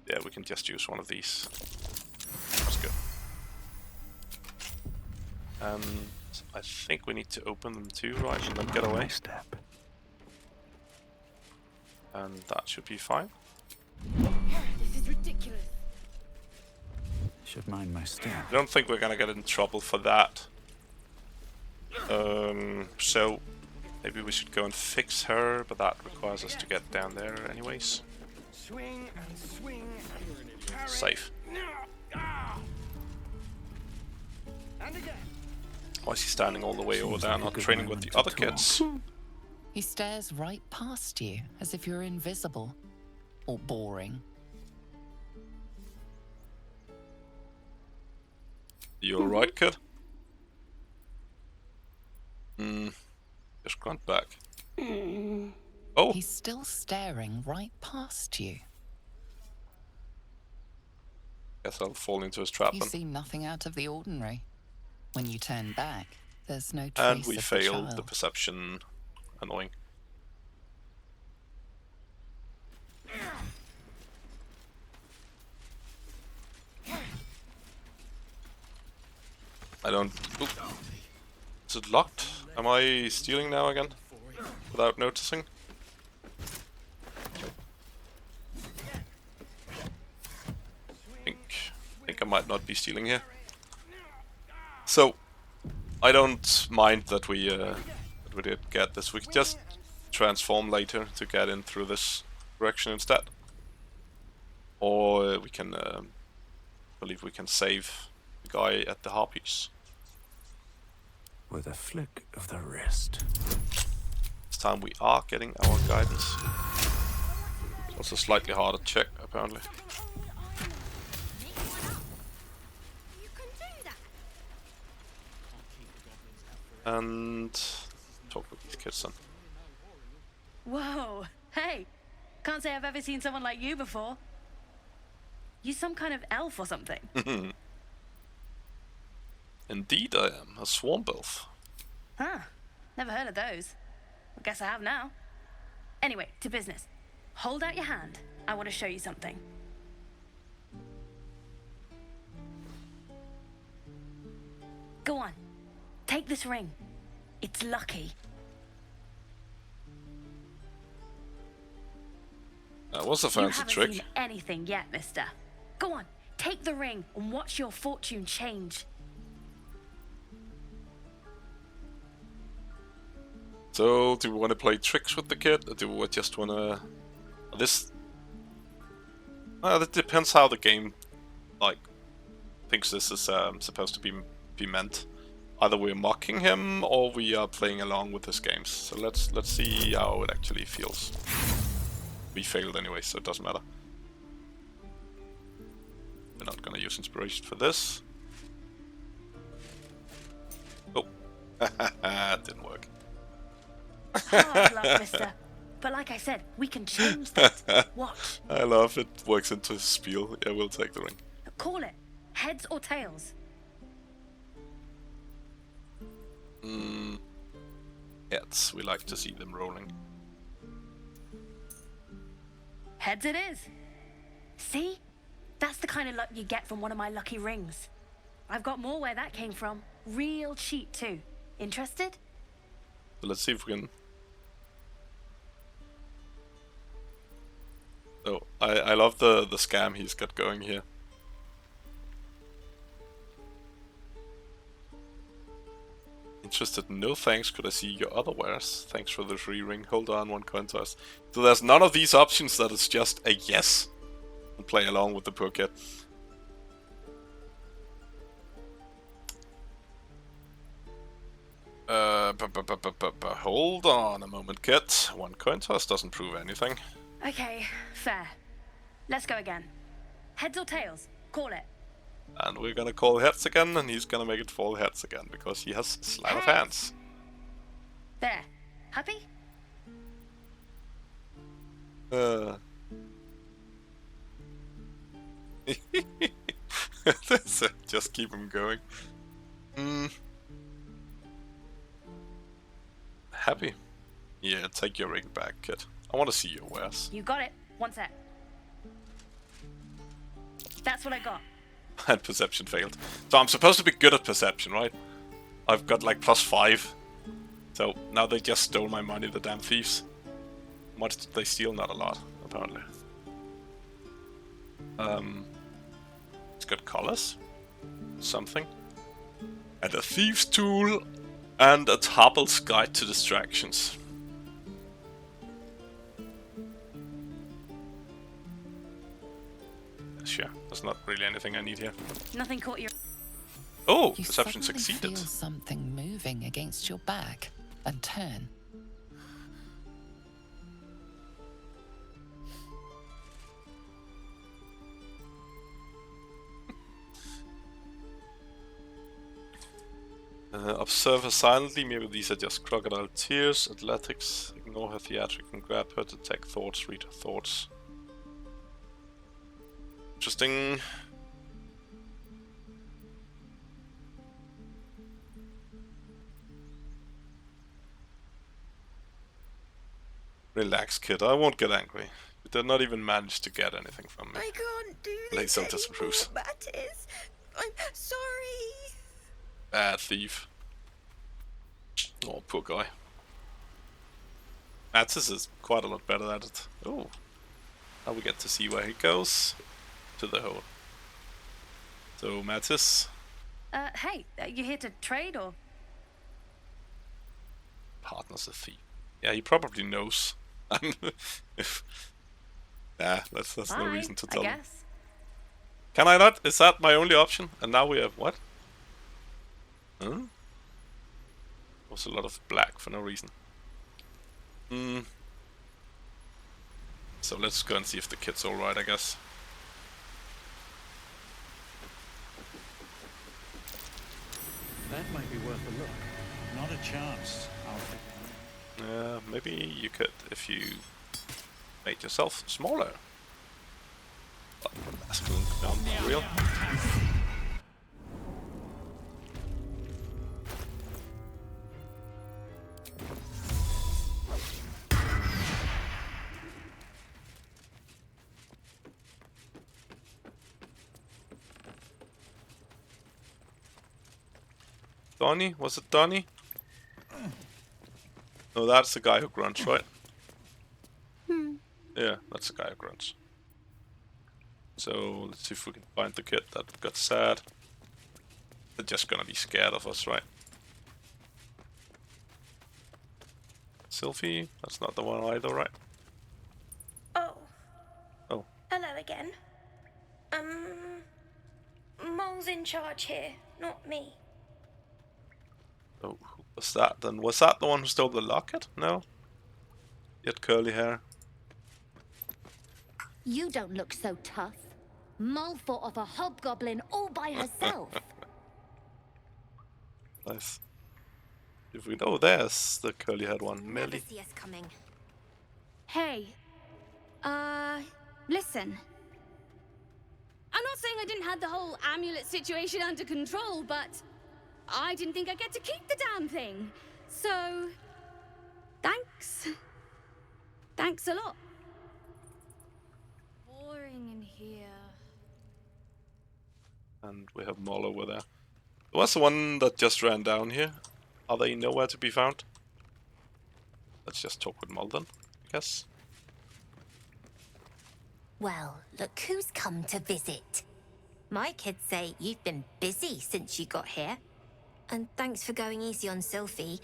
Yeah, we can just use one of these. That's good. And I think we need to open them too, right? And then get away. And that should be fine. This is ridiculous. Should mind my step. I don't think we're gonna get in trouble for that. So maybe we should go and fix her, but that requires us to get down there anyways. Swing and swing. Safe. And again. Why is he standing all the way over there, not training with the other kids? He stares right past you, as if you're invisible. Or boring. You alright, kid? Just grunt back. Oh! He's still staring right past you. Guess I'll fall into his trap You then. see nothing out of the ordinary. When you turn back, there's no trace And we of failed the the perception. Annoying. I don't... Oop. Is it locked? Am I stealing now again? Without noticing? I think I might not be stealing here. So, I don't mind that we did get this. We can just transform later to get in through this direction instead. Or we can, believe we can save the guy at the harpies. With a flick of the wrist. This time we are getting our guidance. It's also slightly harder to check, apparently. And talk with these kids then. Whoa, hey! Can't say I've ever seen someone like you before. You some kind of elf or something? Indeed I am, a swamp elf. Huh, never heard of those. I guess I have now. Anyway, to business. Hold out your hand. I want to show you something. Go on. Take this ring. It's lucky. That was a fancy trick. You haven't seen anything yet, mister. Go on, take the ring and watch your fortune change. So, do we want to play tricks with the kid, or do we just want to... This... It depends how the game, like, thinks this is supposed to be meant. Either we're mocking him, or we are playing along with his games. So let's see how it actually feels. We failed anyway, so it doesn't matter. We're not gonna use inspiration for this. Oh, it didn't work. Hard luck, mister. But like I said, we can change that. Watch. I love it. Works into his spiel. Yeah, we'll take the ring. Call it. Heads or tails? Heads. We like to see them rolling. Heads it is. See? That's the kind of luck you get from one of my lucky rings. I've got more where that came from. Real cheap too. Interested? So let's see if we can... Oh, I love the scam he's got going here. Interested? No thanks, could I see your other wares? Thanks for the free ring. Hold on, one coin to us. So there's none of these options that is just a yes. and play along with the poor kid. Hold on a moment, kid. One coin toss doesn't prove anything. Okay, fair. Let's go again. Heads or tails? Call it. And we're gonna call heads again, and he's gonna make it fall heads again, because he has sleight of hands. There. Happy? Just keep him going. Happy? Yeah, take your ring back, kid. I want to see your wares. You got it. One sec. That's what I got. And perception failed. So I'm supposed to be good at perception, right? I've got like +5. So now they just stole my money, the damn thieves. How much did they steal? Not a lot, apparently. It's got colors. Something. And a thief's tool. And a Tappel's Guide to Distractions. Sure, there's not really anything I need here. Nothing caught your... Oh, You perception suddenly succeeded. feel something moving against your back and turn. Observe her silently, maybe these are just crocodile tears. Athletics, ignore her theatric and grab her, detect thoughts, read her thoughts. Interesting. Relax, kid, I won't get angry. You did not even manage to get anything from me. I can't do this Lae'zel disapproves. anymore, Mattis. I'm sorry. Bad thief. Oh, poor guy. Mattis is quite a lot better at it. Oh. Now we get to see where he goes. To the hole. So, Mattis. Hey, you here to trade or? Partner's a thief. Yeah, he probably knows. If... Nah, that's no reason to tell him. Can I not? Is that my only option? And now we have what? Huh? Was a lot of black for no reason. So let's go and see if the kid's alright, I guess. That might be worth a look. Not a chance, Alfred. Maybe you could if you made yourself smaller. But that's not real. Donnie? Was it Donnie? No, that's the guy who grunts, right? Yeah, that's the guy who grunts. So, let's see if we can find the kid that got sad. They're just gonna be scared of us, right? Sylphie? That's not the one either, right? Oh. Oh. Hello again. Mole's in charge here, not me. Oh, who was that then? Was that the one who stole the locket? No? He had curly hair. You don't look so tough. Mole fought off a hobgoblin all by herself. Nice. If we... Oh, there's the curly-haired one, Melly. See us coming. Hey. Listen. I'm not saying I didn't have the whole amulet situation under control, but I didn't think I'd get to keep the damn thing. So, thanks. Thanks a lot. Boring in here. And we have Moll over there. There was the one that just ran down here. Are they nowhere to be found? Let's just talk with Moll then, I guess. Well, look who's come to visit. My kids say you've been busy since you got here. And thanks for going easy on Sylphie.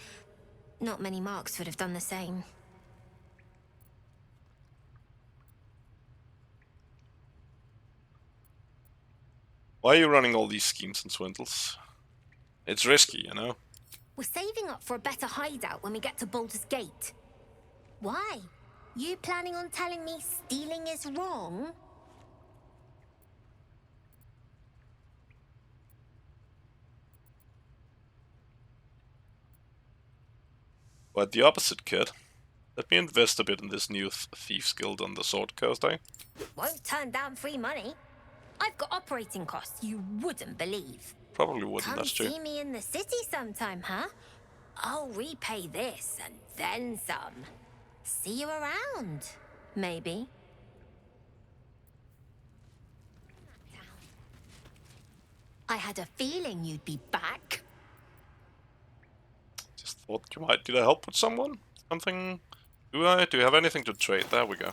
Not many marks would have done the same. Why are you running all these schemes and swindles? It's risky, you know? We're saving up for a better hideout when we get to Baldur's Gate. Why? You planning on telling me stealing is wrong? But the opposite, kid. Let me invest a bit in this new Thieves Guild on the Sword Coast, eh? Won't turn down free money. I've got operating costs you wouldn't believe. Probably wouldn't, Come that's true. see me in the city sometime, huh? I'll repay this and then some. See you around, maybe. I had a feeling you'd be back. Just thought you might need a help with someone? Something? Do I? Do you have anything to trade? There we go.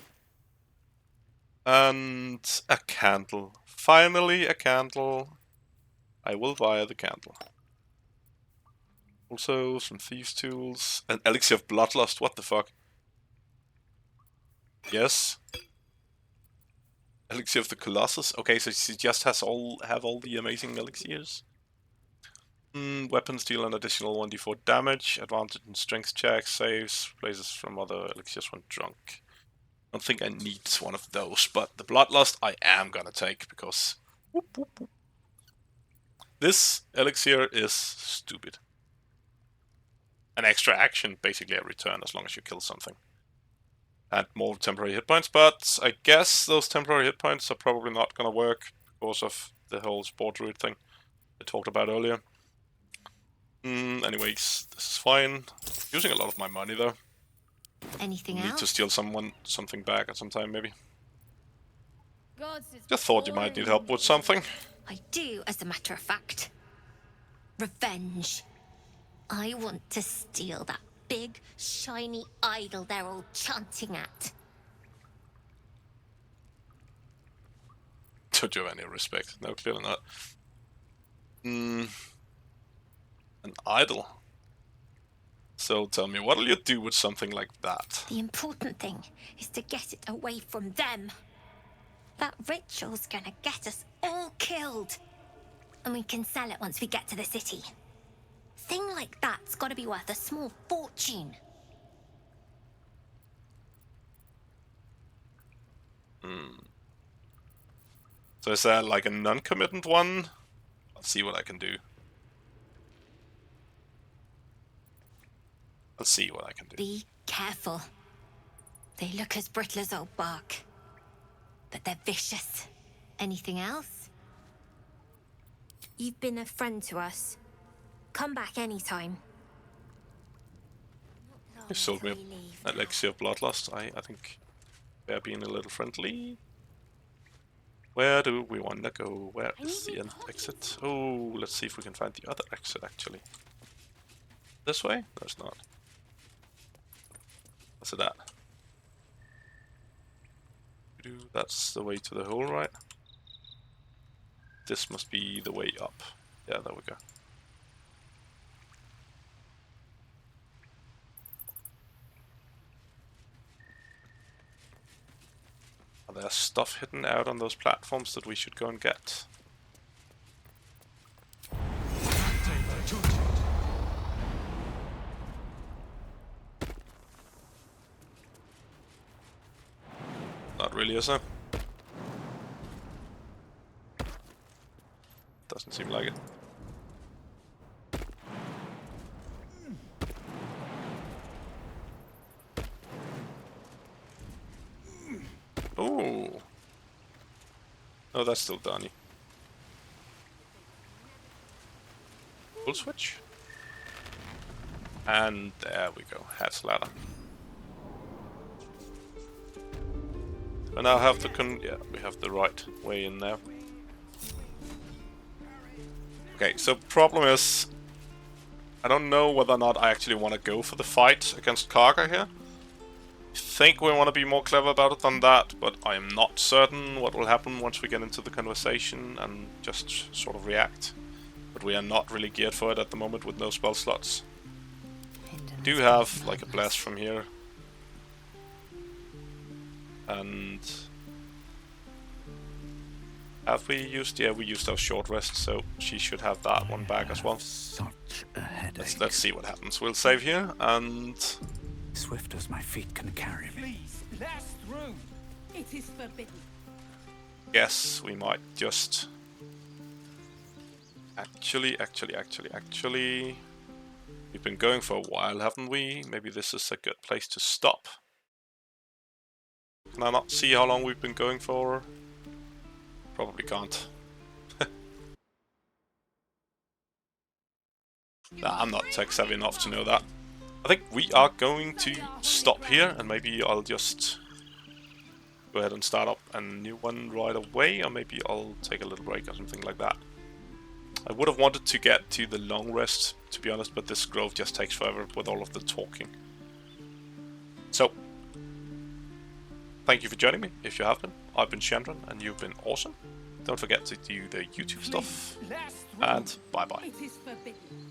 And a candle. Finally a candle. I will buy the candle. Also some thieves tools. An elixir of bloodlust, what the fuck? Yes. Elixir of the Colossus. Okay, so she just has have all the amazing elixirs. Weapons deal an additional 1d4 damage, advantage in strength checks, saves, places from other elixirs when drunk. I don't think I need one of those, but the Bloodlust I am gonna take, because... Whoop, whoop, whoop. This elixir is stupid. An extra action, basically every turn, as long as you kill something. And more temporary hit points, but I guess those temporary hit points are probably not gonna work because of the whole Spore Druid thing I talked about earlier. Anyways, this is fine. Using a lot of my money though. Anything Need else? to steal something back at some time maybe. Gods, it's Just thought you might need help with something. I do, as a matter of fact. Revenge. I want to steal that big, shiny idol they're all chanting at. Don't you have any respect? No, clearly not. An idol. So tell me, what'll you do with something like that? The important thing is to get it away from them. That ritual's gonna get us all killed. And we can sell it once we get to the city. Thing like that's gotta be worth a small fortune. So is that like a non-committant one? I'll see what I can do. I'll see what I can do. Be careful. They look as brittle as old bark. But they're vicious. Anything else? You've been a friend to us. Come back anytime. You sold me an elixir of bloodlust. I think they're being a little friendly. Where do we want to go? Where is the end exit? Oh, let's see if we can find the other exit actually. This way? No, it's not. What's it at? That's the way to the hole, right? This must be the way up. Yeah, there we go. Are there stuff hidden out on those platforms that we should go and get? Not really, is there? Doesn't seem like it. Oh. No, that's still Donnie. Full switch. And there we go. Hat's ladder. I now have the yeah, we have the right way in now. Okay, so problem is, I don't know whether or not I actually want to go for the fight against Karga here. I think we want to be more clever about it than that, but I am not certain what will happen once we get into the conversation and just sort of react. But we are not really geared for it at the moment with no spell slots. I do have like a blast from here. And Have we used? Yeah, we used our short rest, so she should have that one back as well. Such a headache. Let's see what happens. We'll save here and swift as my feet can carry me. Please, let us through. It is forbidden. guess we might just actually we've been going for a while, haven't we? Maybe this is a good place to stop. Can I not see how long we've been going for? Probably can't. Nah, I'm not tech savvy enough to know that. I think we are going to stop here, and maybe I'll just go ahead and start up a new one right away, or maybe I'll take a little break or something like that. I would have wanted to get to the long rest, to be honest, but this grove just takes forever with all of the talking. So, thank you for joining me, if you have been. I've been Shandren, and you've been awesome. Don't forget to do the YouTube stuff, and bye-bye. It is forbidden.